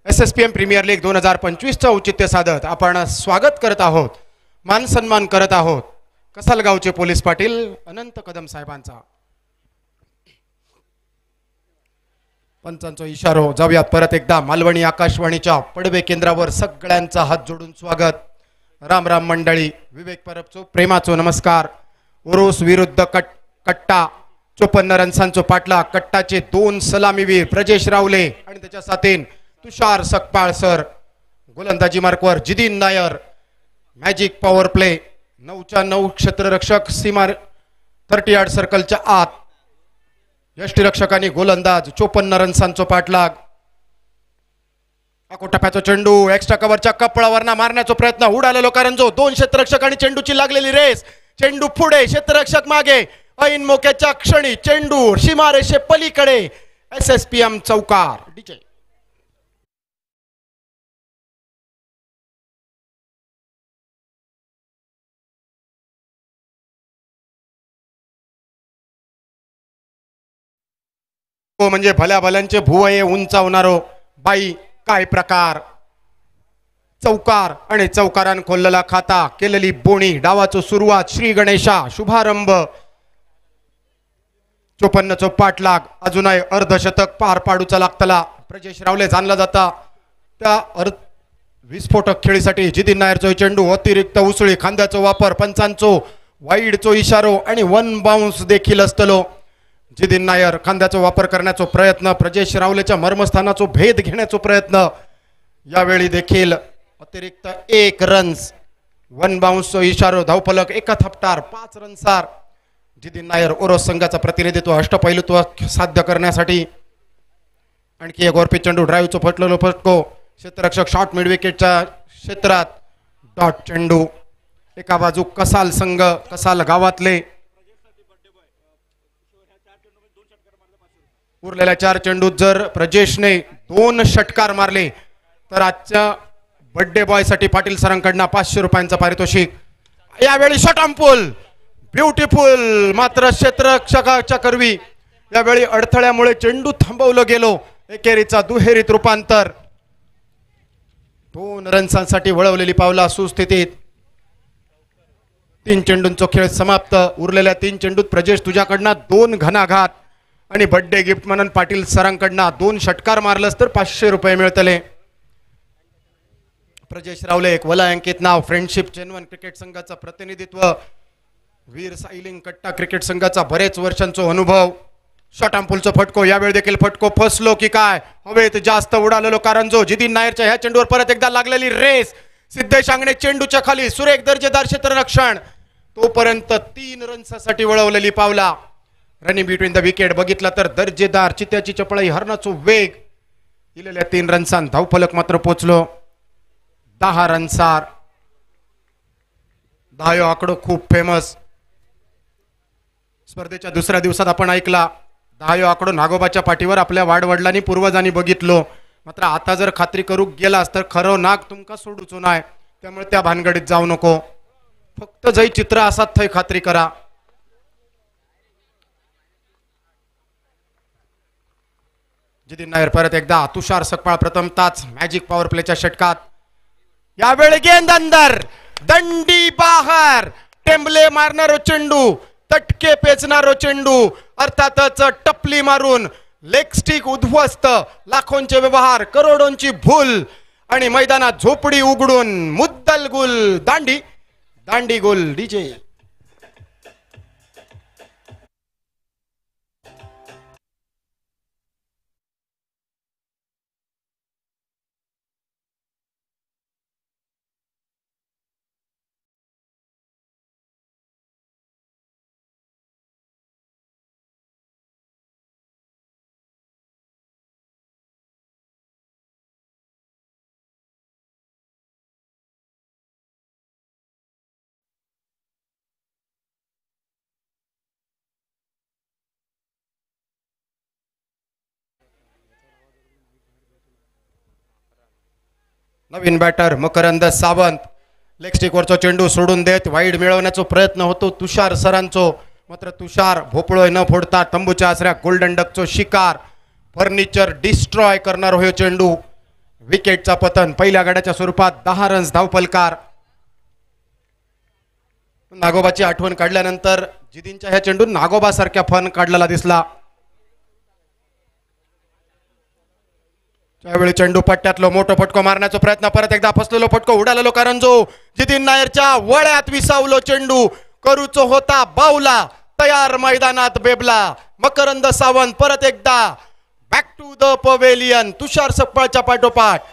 SSPM प्रीमियर लीग 2025चं औचित्य साधत आपण स्वागत करत आहोत, मान सन्मान करत आहोत कसालगावचे पोलीस पाटील अनंत कदम साहेबांचा. पंचांचा इशारो. जाऊयात परत एकदा मालवणी आकाशवाणीच्या पडवे केंद्रावर सगळ्यांचा हात जोडून स्वागत. राम राम मंडळी, विवेक परबचो प्रेमाचो नमस्कार. उरुस विरुद्ध कट्टा, 54 रन्सांचो पाठला. कट्टाचे 2 सलामीवीर प्रजेश रावले आणि त्याच्या साथीन तुषार सकपाळ सर. गोलंदाजी मार्कवर Jithin Nair. Magic power play. 9च्या 9 क्षेत्ररक्षक सीमा 30 यार्ड सर्कलच्या आत. यष्टीरक्षकांनी गोलंदाज 54 रन्सांचो पाठलाग. टप्प्याचा चेंडू एक्स्ट्रा कव्हरच्या कपळावरना मारण्याचा प्रयत्न. उडालेलो करंजो. 2 क्षेत्ररक्षक आणि चेंडूची लागलेली रेस. चेंडू पुढे, क्षेत्ररक्षक मागे. ऐन मोक्याच्या क्षणी चेंडू सीमारेषे पलीकडे. SSPM चौकार. डीजे म्हणजे भल्या भल्यांचे भुवये उंचावणारो. बाई काय प्रकार. चौकार आणि चौकारान खोललेला खाता. केलेली बोणी. डावाचो सुरुवात. श्री गणेशा. शुभारंभ. 54 पाठलाग. अजूनही अर्धशतक पार पाडूचा लागतला. प्रजेश रावले जाणला जाता त्या विस्फोटक खेळीसाठी. जिदिन नायरचो चेंडू. अतिरिक्त उसळी. खांद्याचा वापर. पंचांचो वाईडचो इशारो आणि 1 बाउन्स देखील असतलो. जिदिन नायर खांद्याचा वापर करण्याचा प्रयत्न. प्रजेश रावलेच्या मर्मस्थानाचा भेद घेण्याचा प्रयत्न. यावेळी देखील अतिरिक्त 1 रन्स. 1 बाउन्सचा इशारो. धावफलक एका थपटार 5 रन्सार. जिदिन नायर ओरोस संघाचा प्रतिनिधित्व अष्टपैलुत्व साध्य करण्यासाठी. आणखी एक वरपी चेंडू. ड्राईव्हचं फटलेलो फटको. क्षेत्ररक्षक शॉर्ट मिड विकेटच्या क्षेत्रात. डॉट चेंडू. एका बाजू कसाल संघ, कसाल गावातले उरलेल्या 4 चेंडूत जर प्रजेशने 2 षटकार मारले तर आजच्या बर्थडे बॉय साठी पाटील सरांकडनं 500 रुपयांचं पारितोषिक. यावेळी शॉट ऑन पूल ब्युटिफुल, मात्र क्षेत्ररक्षकाच्या करवी यावेळी अडथळ्यामुळे चेंडू थांबवलं गेलो. एकेरीचा दुहेरीत रूपांतर. 2 रन्सांसाठी वळवलेली पावला सुस्थितीत. 3 चेंडूंचा खेळ समाप्त. उरलेल्या 3 चेंडूत प्रजेश तुझ्याकडनं 2 घणाघात आणि बर्थडे गिफ्ट म्हणून पाटील सरांकडनं 2 षटकार मारलंस तर 500 रुपये मिळतले. प्रजेश रावले एक वलयांकित नाव. फ्रेंडशिप चेनवन क्रिकेट संघाचं प्रतिनिधित्व. वीर सायलिंग कट्टा क्रिकेट संघाचा बरेच वर्षांचा अनुभव. शॉट ऑन पूलचा फटको. यावेळी देखील फटको फसलो की काय, हवेत जास्त उडालेलो कारण जो जितीन नायरच्या ह्या चेंडूवर परत एकदा लागलेली रेस. सिद्धेश अंगणे चेंडूच्या खाली सुरेख दर्जेदार क्षेत्ररक्षण. तोपर्यंत 3 रन्ससाठी वळवलेली पावला. रनिंग बिटवीन द विकेट बघितला तर दर्जेदार चित्याची चपळाई हरणाचो वेग. दिलेल्या 3 रन्सांत धावफलक मात्र पोचलो 10 रन्सार. 10 आकडो खूप फेमस. स्पर्धेच्या दुसऱ्या दिवसात आपण ऐकला 10 आकडो नागोबाच्या पाठीवर आपल्या वाडवडिलांनी पूर्वजांनी बघितलो. मात्र आता जर खात्री करू गेलास तर खरं नाग तुमका सोडूचो नाही. त्यामुळे त्या भानगडीत जाऊ नको. फक्त जय चित्र असात थंय खात्री करा. जितीन नायर परत एकदा. तुषार सकपाळ प्रथम ताच मॅजिक पॉवर प्लेच्या षटकात. यावेळी गेंद अंदर, दंडी बाहेर. टेंबले मारणारो चेंडू, तटके पेचणारो चेंडू, अर्थातच टपली मारून लेग स्टिक उद्ध्वस्त. लाखोंचे व्यवहार, करोडोंची भूल आणि मैदानात झोपडी उघडून मुद्दल गुल. दांडी दांडी गुल. डीजे नवीन बॅटर मकरंद सावंत. लेग स्टिकवरचा चेंडू सोडून देत वाईड मिळवण्याचा प्रयत्न होतो तुषार सरांचो. मात्र तुषार भोपळोय न फोडता तंबूच्या आसऱ्या गोल्डन डकचो शिकार. फर्निचर डिस्ट्रॉय करणार हो चेंडू. विकेटचा पतन. पहिल्या गड्याच्या स्वरूपात 10 रन्स धावफलकार. नागोबाची आठवण काढल्यानंतर जितीनच्या ह्या चेंडू नागोबा सारख्या फन काढलेला दिसला. त्यावेळी चेंडू पट्ट्यातलो मोठो फटको मारण्याचा प्रयत्न. परत एकदा फसलेलो फटको उडालेलो कारण जो जितीन नायरच्या वळ्यात विसावलो चेंडू. करूचो होता बावला. तयार मैदानात बेबला. मकरंद सावंत परत एकदा back to the pavilion. Tushar सकपाळच्या पाठोपाठ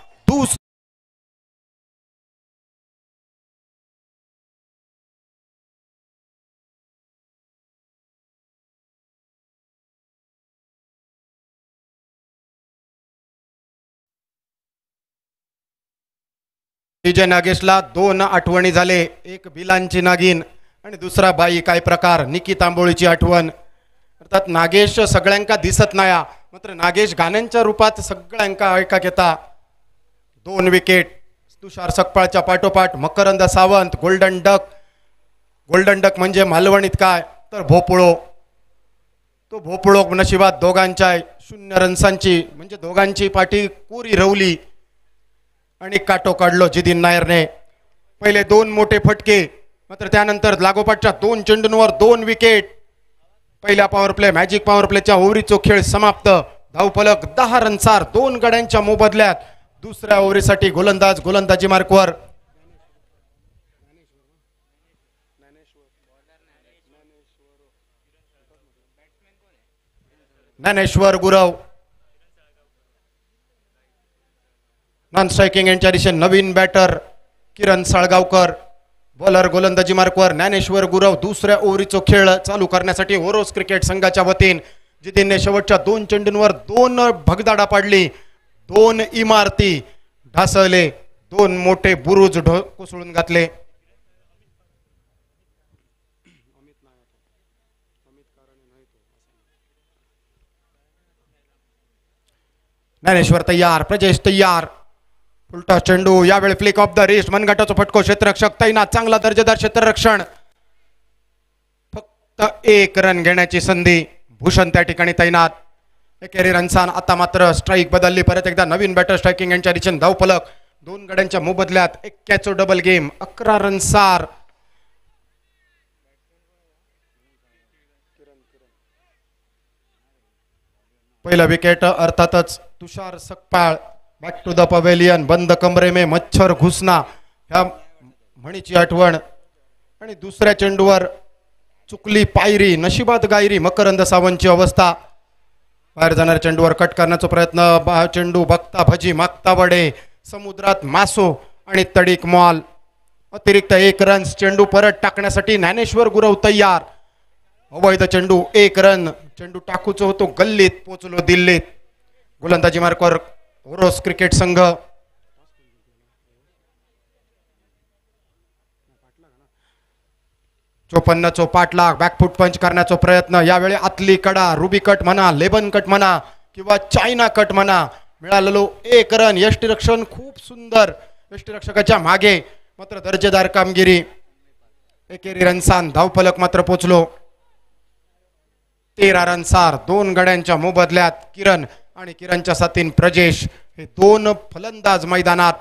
विजय नागेशला 2 आठवणी झाले. एक बिलांची नागिन आणि दुसरा बाई काय प्रकार. निकी तांबोळीची आठवण. अर्थात नागेश सगळ्यांका दिसत नाही, मात्र नागेश गाण्यांच्या रूपात सगळ्यांका ऐका घेता. 2 विकेट. तुषार सकपाळच्या पाठोपाठ Makarand Sawant. Golden duck. Golden duck म्हणजे मालवणीत काय तर भोपळो. तो भोपळो नशिबात दोघांच्या 0 रन्सांची म्हणजे दोघांची पाठी कोरी रवली आणि काटो काढलो जितीन नायरने. पहिले 2 मोठे फटके, मात्र त्यानंतर लागोपाठच्या 2 चेंडूंवर 2 विकेट. पहिल्या पॉवर प्ले मॅजिक पॉवर प्लेच्या ओव्हरीचो खेळ समाप्त. धावफलक 10 रन्सार 2 गड्यांच्या मोबदल्यात. दुसऱ्या ओव्हरीसाठी गोलंदाज गोलंदाजी मार्कवर. ज्ञानेश्वर गुरव. नॉन स्ट्रायकिंग यांच्या दिशेने नवीन बॅटर किरण साळगावकर. बॉलर गोलंदाजी मार्कवर ज्ञानेश्वर गुरव. दुसऱ्या ओव्हरीचो खेळ चालू करण्यासाठी ओरोस क्रिकेट संघाच्या वतीने जितीनने शेवटच्या 2 चेंडूंवर 2 भगदाडा पाडली. 2 इमारती ढासळले. 2 मोठे बुरुज कोसळून घातले. ज्ञानेश्वर तयार, प्रजेश तयार, उलटा चेंडू, यावेळी फ्लिक ऑफ द रिस्ट, मनगटाचा फटको, क्षेत्ररक्षक तैनात, चांगला दर्जेदार क्षेत्ररक्षण, फक्त 1 रन घेण्याची संधी, भूषण त्या ठिकाणी तैनात, एकेरी रनसान. आता मात्र स्ट्राईक बदलली, परत एकदा नवीन बॅटर स्ट्रायकिंग यांच्या दिशेने धावफलक, 2 गड्यांच्या मोबदल्यात 81 डबल गेम, 11 रनसार. पहिला विकेट अर्थातच Tushar Sakpal, back to the pavilion, बंद कमरे में मच्छर घुसना, ह्या म्हणीची आठवण. आणि दुसऱ्या चेंडूवर चुकली पायरी, नशिबात गायरी, मकरंद सावंतची अवस्था. बाहेर जाणाऱ्या चेंडूवर कट करण्याचा प्रयत्न, चेंडू बघता भजी मागता वडे, समुद्रात मासो आणि तडीक मॉल. अतिरिक्त 1 रन, चेंडू परत टाकण्यासाठी ज्ञानेश्वर गुरव तयार. अवैध चेंडू, 1 रन, चेंडू टाकूच होतो गल्लीत, पोचलो दिल्लीत. गोलंदाजी मार्कवर ओरोस क्रिकेट संघ. चोपन्नचो पाठलाग, बॅकफुट पंच करण्याचा प्रयत्न, यावेळी आतली कडा, रुबी कट म्हणा, लेबन कट म्हणा किंवा चायना कट म्हणा, मिळालेलो 1 रन. यष्टीरक्षण खूप सुंदर, यष्टीरक्षकाच्या मागे मात्र दर्जेदार कामगिरी. एकेरी रनसान, धावफलक मात्र पोचलो. 13 रनसार, 2 गड्यांच्या मोबदल्यात किरण आणि किरणच्या साथीन प्रजेश, हे 2 फलंदाज मैदानात.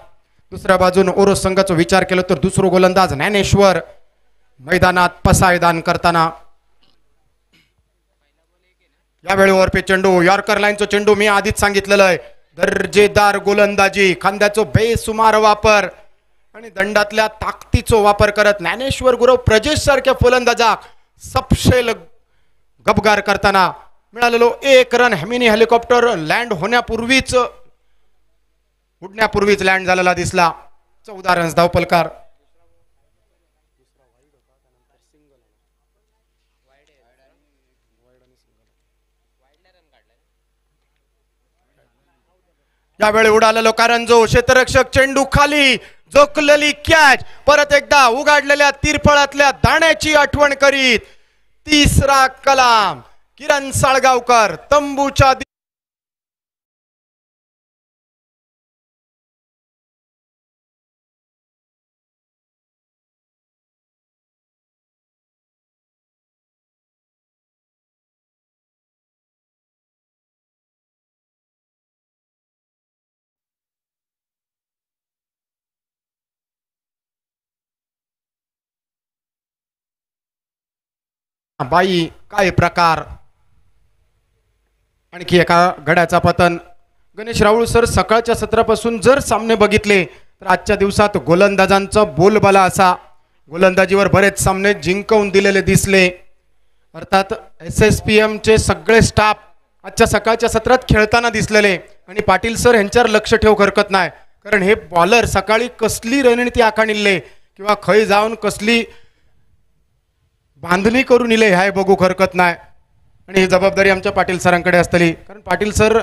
दुसऱ्या बाजून ओरोस संघाचा विचार केला तर दुसरा गोलंदाज ज्ञानेश्वर मैदानात पसायदान करताना. यावेळी ओव्हरपीच चेंडू, यॉर्कर लाईनचा चेंडू, मी आधीच सांगितलेलं आहे, दर्जेदार गोलंदाजी, खांद्याचो बेसुमार वापर आणि दंडातल्या ताकदीचो वापर करत ज्ञानेश्वर गुरव प्रजेश सारख्या फलंदाजाक सपशेल गबगार करताना. मिळालेलो 1 रन, हेमिनी हेलिकॉप्टर लँड होण्यापूर्वीच, उडण्यापूर्वीच लँड झालेला दिसला. 14 रन्स धावफलकार. यावेळी उडालेलो कारंजो, क्षेत्ररक्षक, चेंडू खाली, जोखलेली कॅच, परत एकदा उगाडलेल्या तिरफळातल्या दाण्याची आठवण करीत 3रा कलाम, किरण साळगावकर तंबूच्या बाई, काय प्रकार. आणखी एका गड्याचा पतन. गणेश राऊळ सर, सकाळच्या सत्रापासून जर सामने बघितले तर आजच्या दिवसात गोलंदाजांचा बोलबाला असा. गोलंदाजीवर बरेच सामने जिंकवून दिलेले दिसले. अर्थात SSPM चे सगळे स्टाफ आजच्या सकाळच्या सत्रात खेळताना दिसलेले आणि पाटील सर यांच्यावर लक्ष ठेवू हरकत नाही, कारण हे बॉलर सकाळी कसली रणनीती आखाणिल्ले किंवा खय जाऊन कसली बांधणी करून इले ह्याय बघू हरकत नाही. आणि ही जबाबदारी आमच्या पाटील सरांकडे असतली, कारण पाटील सर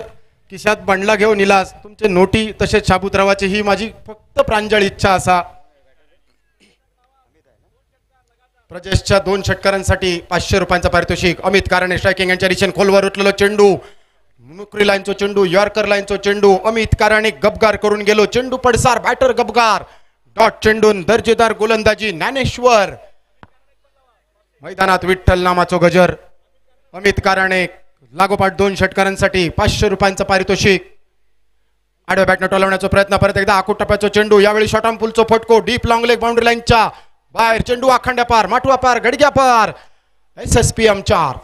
खिशात बंडला घेऊन इलास तुमचे नोटी तसेच शाबूतरावाची ही माझी फक्त प्रांजळ इच्छा असा. प्रजेशच्या 2 षटकारांसाठी 500 रुपयांचा पारितोषिक. अमित कारणे स्ट्रायकिंग यांच्या दिशेने खोलवर उठलेलो चेंडू, नुकरी लाईनचो चेंडू, यॉर्कर लाईनचो चेंडू, अमित कारणे गबगार करून गेलो, चेंडू पडसार, बॅटर गबगार, डॉट चेंडून दर्जेदार गोलंदाजी ज्ञानेश्वर. मैदानात विठ्ठल नामाचो गजर. अमित कारणे लागोपाठ 2 षटकारांसाठी 500 रुपयांचा पारितोषिक. आडव्या बॅटने टोलवण्याचा प्रयत्न, परत एकदा आखूट टप्प्याचा चेंडू, यावेळी शॉर्ट आर्म पुलचो फटको, डीप लॉंग लेग बाउंड्री लाईनच्या बाहेर, चेंडू आखांड्या पार, माटवा पार, गडग्या पार. SSPM 4.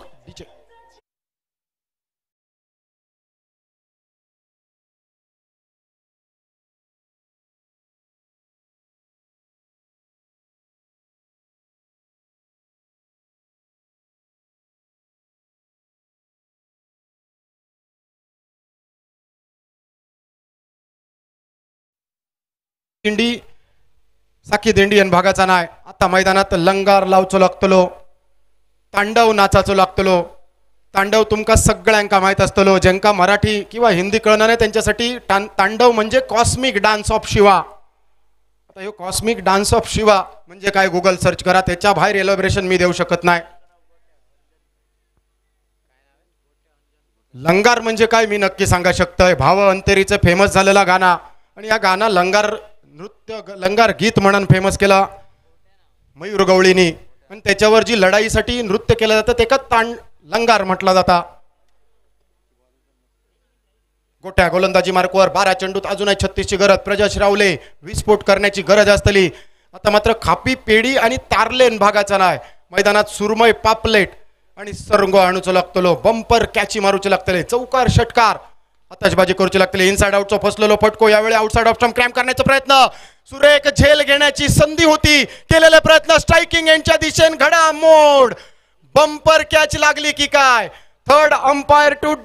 दिंडी साखी दिंडी भागाचा नाय. आता मैदानात लंगार लावचो लागतलो, तांडव नाचाचो लागतलो. तांडव तुमका सगळ्यांका माहित असतलो, ज्यांका मराठी किंवा हिंदी कळणार नाही त्यांच्यासाठी तांडव म्हणजे कॉस्मिक डान्स ऑफ शिवा. आता हे कॉस्मिक डान्स ऑफ शिवा म्हणजे काय, गुगल सर्च करा, त्याच्या बाहेर एलॅबोरेशन मी देऊ शकत नाही. लंगार म्हणजे काय मी नक्की सांगा शकतोय. भाव अंतेरीचं फेमस झालेला गाणं आणि या गाणं लंगार गीत म्हणून फेमस केला मयूर गवळीनी आणि त्याच्यावर जी लढाईसाठी नृत्य केलं जातं ते का तांड लंगार म्हटलं जाता. गोट्या गोलंदाजी मार्कवर 12 चेंडूत अजूनही 36ची गरज. प्रजश रावले विस्फोट करण्याची गरज असतली. आता मात्र खापी पेढी आणि तारलेन भागाचा नाही. मैदानात सुरमय पापलेट आणि सरंगो आणूचं लागतलो. बंपर कॅची मारूचे लागतले. चौकार षटकार आताशबाजी करूची लागतली. इनसाइड आउटचा फसलेलो फटको. यावेळी आउटसाइड ऑफ स्टंप क्रॅम्प करण्याचा प्रयत्न. सुरेख झेल घेण्याची संधी होती. केलेले प्रयत्न स्ट्रायकिंग यांच्या दिशेने घडामोड. बंपर कॅच लागली की काय. Third umpire to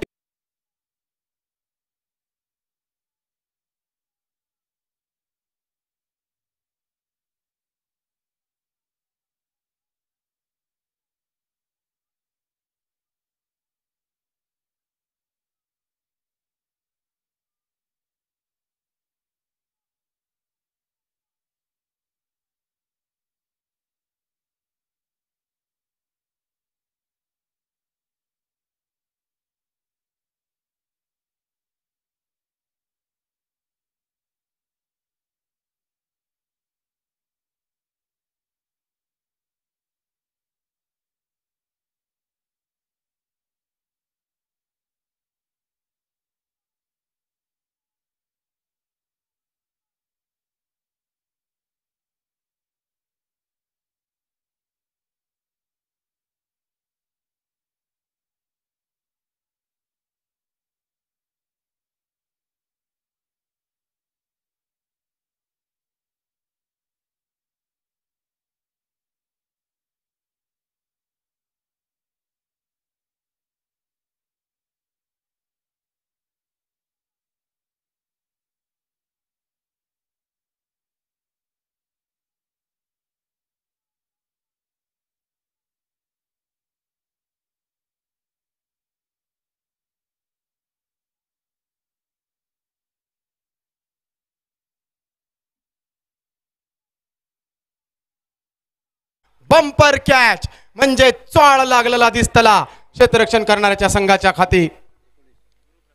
bumper catch म्हणजे चोळ लागलेला दिसतला क्षेत्ररक्षण करणाऱ्याच्या संघाच्या खाती.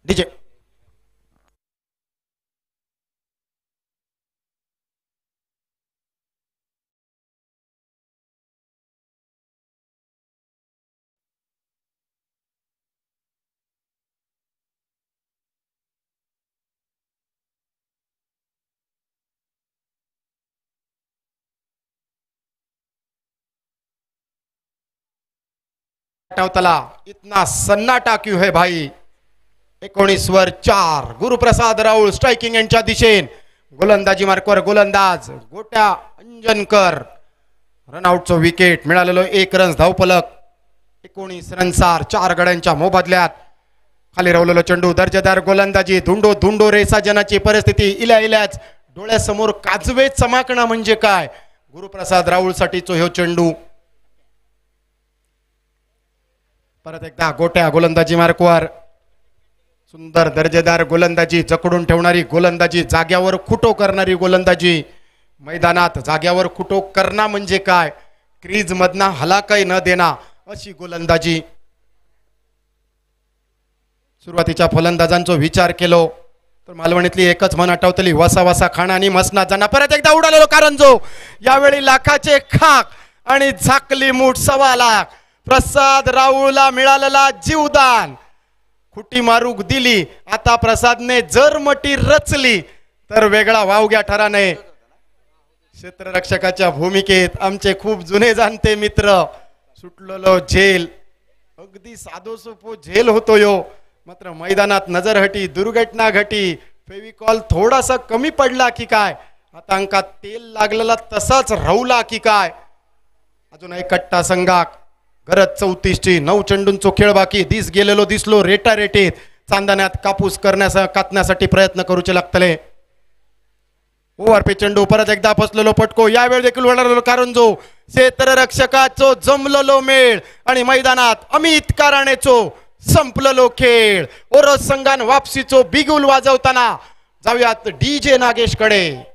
डीजे टवतला इतना सन्नाटा क्यों है भाई. 19 वर 4. गुरुप्रसाद राऊळ स्ट्रायकिंग यांच्या दिशेन. गोलंदाजी मार्कवर गोलंदाज गोट्या अंजनकर. रनआउटचं wicket मिळालेलो 1 run धावफलक. 19 रनसार 4 गड्यांच्या मोबदल्यात. खाली रावलेलो चेंडू दर्जेदार गोलंदाजी. धुंडो रेसा जनाची परिस्थिती इल्याच डोळ्यासमोर काजवे चमाकणं म्हणजे काय. गुरुप्रसाद राऊळ साठीचो ह्यो चेंडू. परत एकदा गोट्या गोलंदाजी मार्कवर. सुंदर दर्जेदार गोलंदाजी. जकडून ठेवणारी गोलंदाजी. जाग्यावर खुटो करणारी गोलंदाजी. मैदानात जाग्यावर खुटो करणं म्हणजे काय. क्रीज मधना हलाकाई न देना अशी गोलंदाजी. सुरुवातीच्या फलंदाजांचा विचार केलो तर मालवणीतली एकच म्हण आठवतली. वसा वसा खाणं आणि मसना जाणं. परत एकदा उडालेलो कारंजो. यावेळी लाखाचे खाक आणि झाकली मूठ 1.25 लाख. प्रसाद राऊळला मिळालेला जीवदान. खुटी मारूक दिली. आता प्रसादने जर मटी रचली तर वेगळा वावग्या ठराने. क्षेत्ररक्षकाच्या भूमिकेत आमचे खूप जुने जाणते मित्र. सुटलेलो झेल अगदी साधो सोपो झेल होतो यो. मात्र मैदानात नजर हटी. दुर्घटना घटी. फेविकॉल थोडासा कमी पडला की काय. आता अंकात तेल लागलेला तसाच राहुला की काय. अजून एक कट्टा संघाक. गरज 34ची. 9 चेंडूंचो खेळ बाकी. दिसलो रेटा रेटीत. चांदण्यात कापूस कातण्यासाठी प्रयत्न करूचे लागतले. ओव्हर पे चेंडू. परत एकदा फसलेलो फटको. यावेळी देखील वळलेलो कारंजो. क्षेत्ररक्षकाचो जमलेलो मेळ आणि मैदानात अमित काराणेचो संपलेलो खेळ. ओरस संघान वापसीचो बिगुल वाजवताना जाऊयात डीजे नागेश कडे.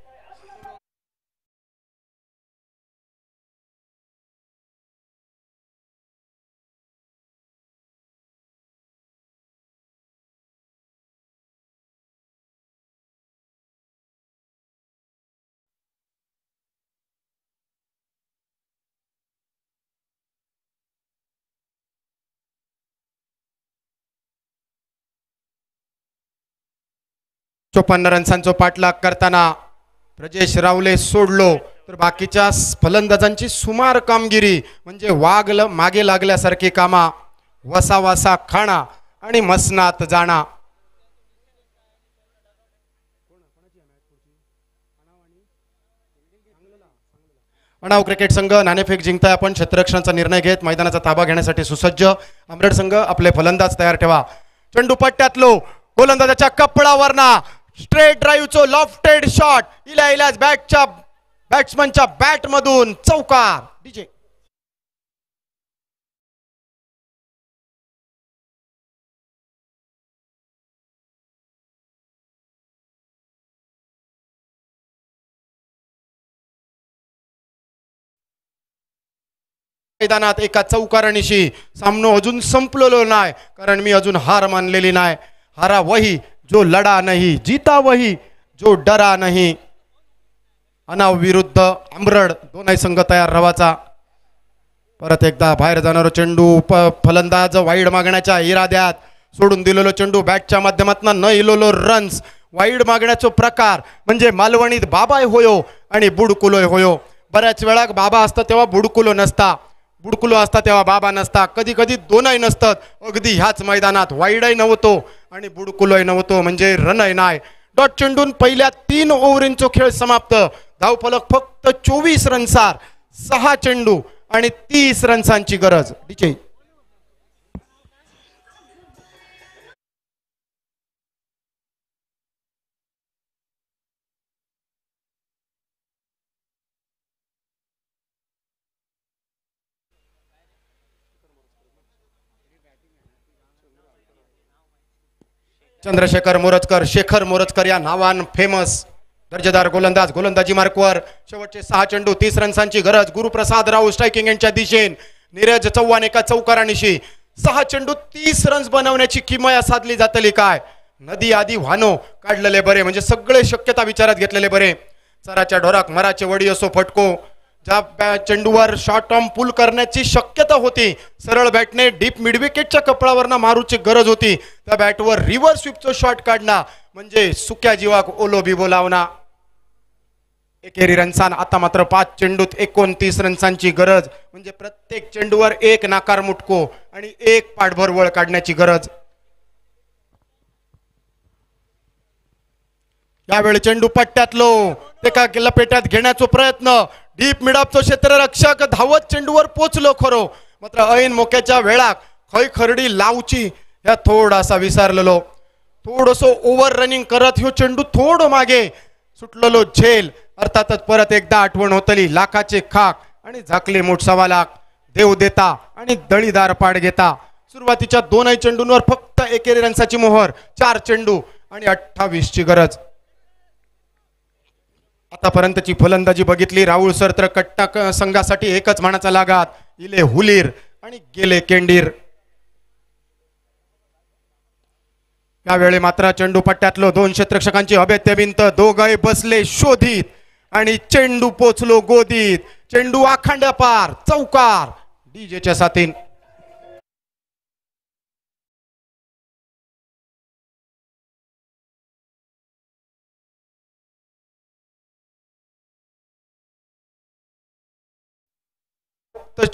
54 रन्सांचा पाठलाग करताना प्रजेश रावले सोडलो तर बाकीच्या फलंदाजांची सुमार कामगिरी म्हणजे मागे लागल्यासारखी कामा, वसा वसा खाणा आणि मसनात जाणा. अणाव क्रिकेट संघ नाणेफेक जिंकताय. आपण क्षेत्ररक्षणाचा निर्णय घेत मैदानाचा ताबा घेण्यासाठी सुसज्ज. आंबेड संघ आपले फलंदाज तयार ठेवा. चेंडू पट्ट्यातलो गोलंदाजाच्या कपडावरना स्ट्रेट ड्राईव्हचो लॉफ्टेड शॉट इलाज बॅट्समनच्या बॅट मधून चौकार. डीजे मैदानात एका चौकारणीशी सामनो अजून संपलेलो नाही, कारण मी अजून हार मानलेली नाही. हारा वही जो लढा नाही, जीता वही जो डरा नाही. अनाव विरुद्ध आंबरड दोनही संघ तयार राहायचा. परत एकदा बाहेर जाणारो चेंडू फलंदाज वाईड मागण्याच्या इराद्यात सोडून दिलेलो चेंडू बॅटच्या माध्यमातून न इलोलो रन्स. वाईड मागण्याचा प्रकार म्हणजे मालवणीत बाबाय होयो आणि बुडकुलोय होयो. बऱ्याच वेळा बाबा असता तेव्हा बुडकुलो नसता, बुडकुलो असता तेव्हा बाबा नसता. कधी कधी दोनही नसतात. अगदी ह्याच मैदानात वाईडही नव्हतो आणि बुडकुलोय नव्हतो म्हणजे रनही नाही. डॉट चेंडून पहिल्या 3 ओव्हरींचा खेळ समाप्त. धावफलक फक्त 24 रन्सार, 6 चेंडू आणि 30 रन्सांची गरज. डीजे चंद्रशेखर मोरजकर, शेखर मोरजकर या नावान फेमस दर्जेदार गोलंदाज गोलंदाजी मार्कवर. शेवटचे 6 चेंडू 30 रन्सांची गरज. गुरुप्रसाद राव स्ट्रायकिंग यांच्या दिशेन. नीरज चव्हाण एका चौकारानिशी 6 चेंडू 30 रन्स बनवण्याची किमया साधली जातली काय. नदी आधी व्हानो काढलेले बरे, म्हणजे सगळे शक्यता विचारात घेतलेले बरे. चराच्या ढोराक मराचे वडी असो फटको. ज्या चेंडूवर शॉर्ट टर्म पुल करण्याची शक्यता होती, सरळ बॅटने डीप मिड विकेटच्या कपडावरना मारूची गरज होती, त्या बॅटवर रिव्हर्स स्वीपचा शॉट काढणं म्हणजे सुक्या जीवाक ओलो बी बोलावना. एकेरी रन्सान. आता मात्र 5 चेंडूत 29 रन्सांची गरज, म्हणजे प्रत्येक चेंडूवर 1 नाकार मुटको आणि 1 पाठभर वळ काढण्याची गरज. यावेळी चेंडू पट्ट्यातलो ते का लपेट्यात घेण्याचा प्रयत्न. डीप मिडअपचो क्षेत्ररक्षक धावत चेंडूवर पोचलो खरो, मात्र ऐन मोक्याच्या वेळाक खय खरडी लावची ह्या थोडासा विसरलेलो. थोडंसं ओव्हर रनिंग करत ह्यो चेंडू थोडं मागे सुटलेलो झेल. अर्थातच परत एकदा आठवण होतली लाखाचे खाक आणि झाकले मोठसावा लाख. देव देता आणि दळीदार पाड घेता. सुरुवातीच्या 2 चेंडूंवर फक्त एकेरी रन्साची मोहर. 4 चेंडू आणि 28 ची गरज. आतापर्यंतची फलंदाजी बघितली. राहुल सर तर कट्टा संघासाठी एकच म्हणाचा लागात. इले हुलीर आणि गेले केंडीर. यावेळी मात्र चेंडू पट्ट्यातलो 2 क्षेत्ररक्षकांची अभेद्य भिंत. दोघे बसले शोधित आणि चेंडू पोचलो गोदीत. चेंडू आखांड्या पार चौकार. डीजेच्या साथीन.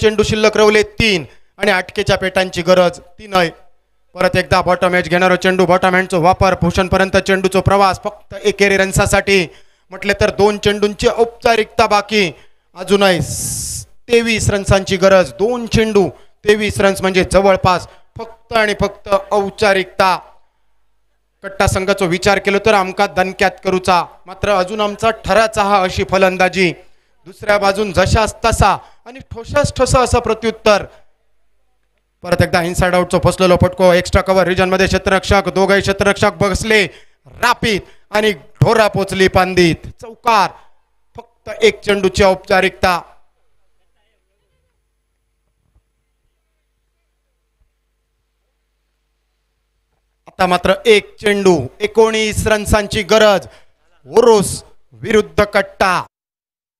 चेंडू शिल्लक रवले 3 आणि अटकेच्या पेटांची गरज 3. परत एकदा बॉटम एज घेणारो चेंडू. बॉटम हँडचा वापर. भूषण पर्यंत चेंडूचा प्रवास. फक्त एकेरी रन्सासाठी म्हटले तर 2 चेंडूंची औपचारिकता बाकी. अजूनही 23 रन्सांची गरज. 2 चेंडू 23 रन्स म्हणजे जवळपास फक्त आणि फक्त औपचारिकता. कट्टा संघाचा विचार केलो तर आमका दणक्यात करूचा, मात्र अजून आमचा ठराचा हा अशी फलंदाजी. दुसऱ्या बाजून जशास तसा आणि ठोसास ठोसा असं प्रत्युत्तर. परत एकदा इनसाइड आउटचा फसलेलो फटको. एक्स्ट्रा कव्हर रिजन मध्ये क्षेत्ररक्षक. दोघे क्षेत्ररक्षक बसले रापीत आणि ढोरा पोचली पांदीत. चौकार. फक्त 1 चेंडूची औपचारिकता. आता मात्र 1 चेंडू 19 रन्सांची गरज. ओरोस विरुद्ध कट्टा.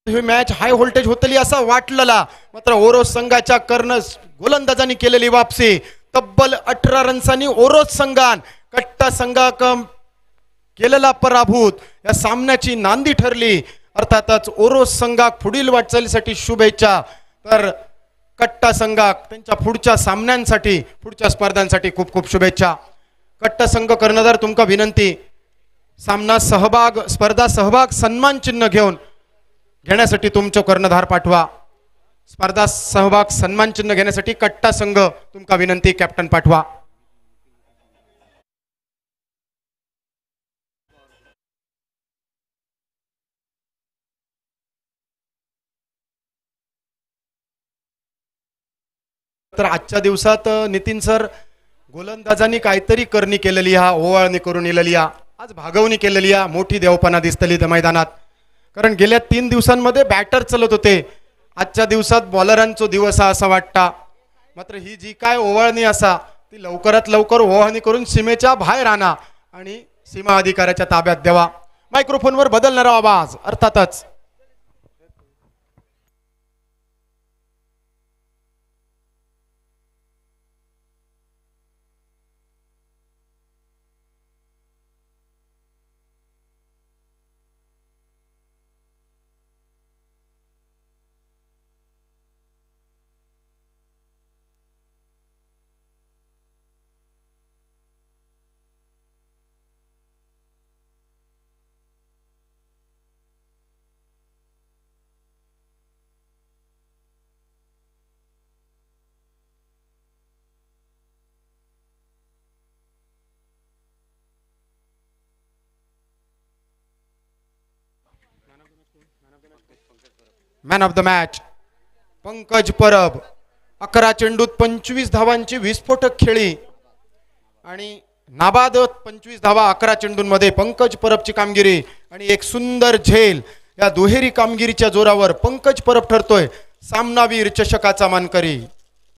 ही मॅच हाय व्होल्टेज होतली असं वाटलेला, मात्र ओरोस संघाच्या गोलंदाजांनी केलेली वापसी. तब्बल 18 रन्सांनी ओरोस संघान कट्टा संघाक केलेला पराभूत या सामन्याची नांदी ठरली. अर्थातच ओरोस संघाक पुढील वाटचालीसाठी शुभेच्छा, तर कट्टा संघाक त्यांच्या पुढच्या सामन्यांसाठी पुढच्या स्पर्धांसाठी खूप खूप शुभेच्छा. कट्टा संघ कर्णधार तुमका विनंती, सामना सहभाग स्पर्धा सहभाग सन्मान चिन्ह घेण्यासाठी तुमचं कर्णधार पाठवा. स्पर्धा सहभाग सन्मान चिन्ह घेण्यासाठी कट्टा संघ तुमका विनंती, कॅप्टन पाठवा. तर आजच्या दिवसात नितीन सर गोलंदाजांनी काहीतरी करणी केलेली हा, ओवाळणी करून इलेली हा, आज भागवणी केलेली हा, मोठी देवपणा दिसतली त्या मैदानात. कारण गेल्या 3 दिवसांमध्ये बॅटर चलत होते, आजच्या दिवसात बॉलरांचो दिवस हा असं वाटता. मात्र ही जी काय ओवाळणी असा ती लवकरात लवकर ओवाळणी करून सीमेच्या बाहेर आणा आणि सीमा अधिकाऱ्याच्या ताब्यात द्यावा. मायक्रोफोनवर बदलणारा आवाज अर्थातच man of the match Pankaj परब. 11 चेंडूत 25 धावांची विस्फोटक खेळी आणि नाबाद 25 धावा 11 चेंडूंमध्ये पंकज परबची कामगिरी आणि एक सुंदर झेल. या दुहेरी कामगिरीच्या जोरावर पंकज परब ठरतोय सामनावीर चषकाचा मानकरी.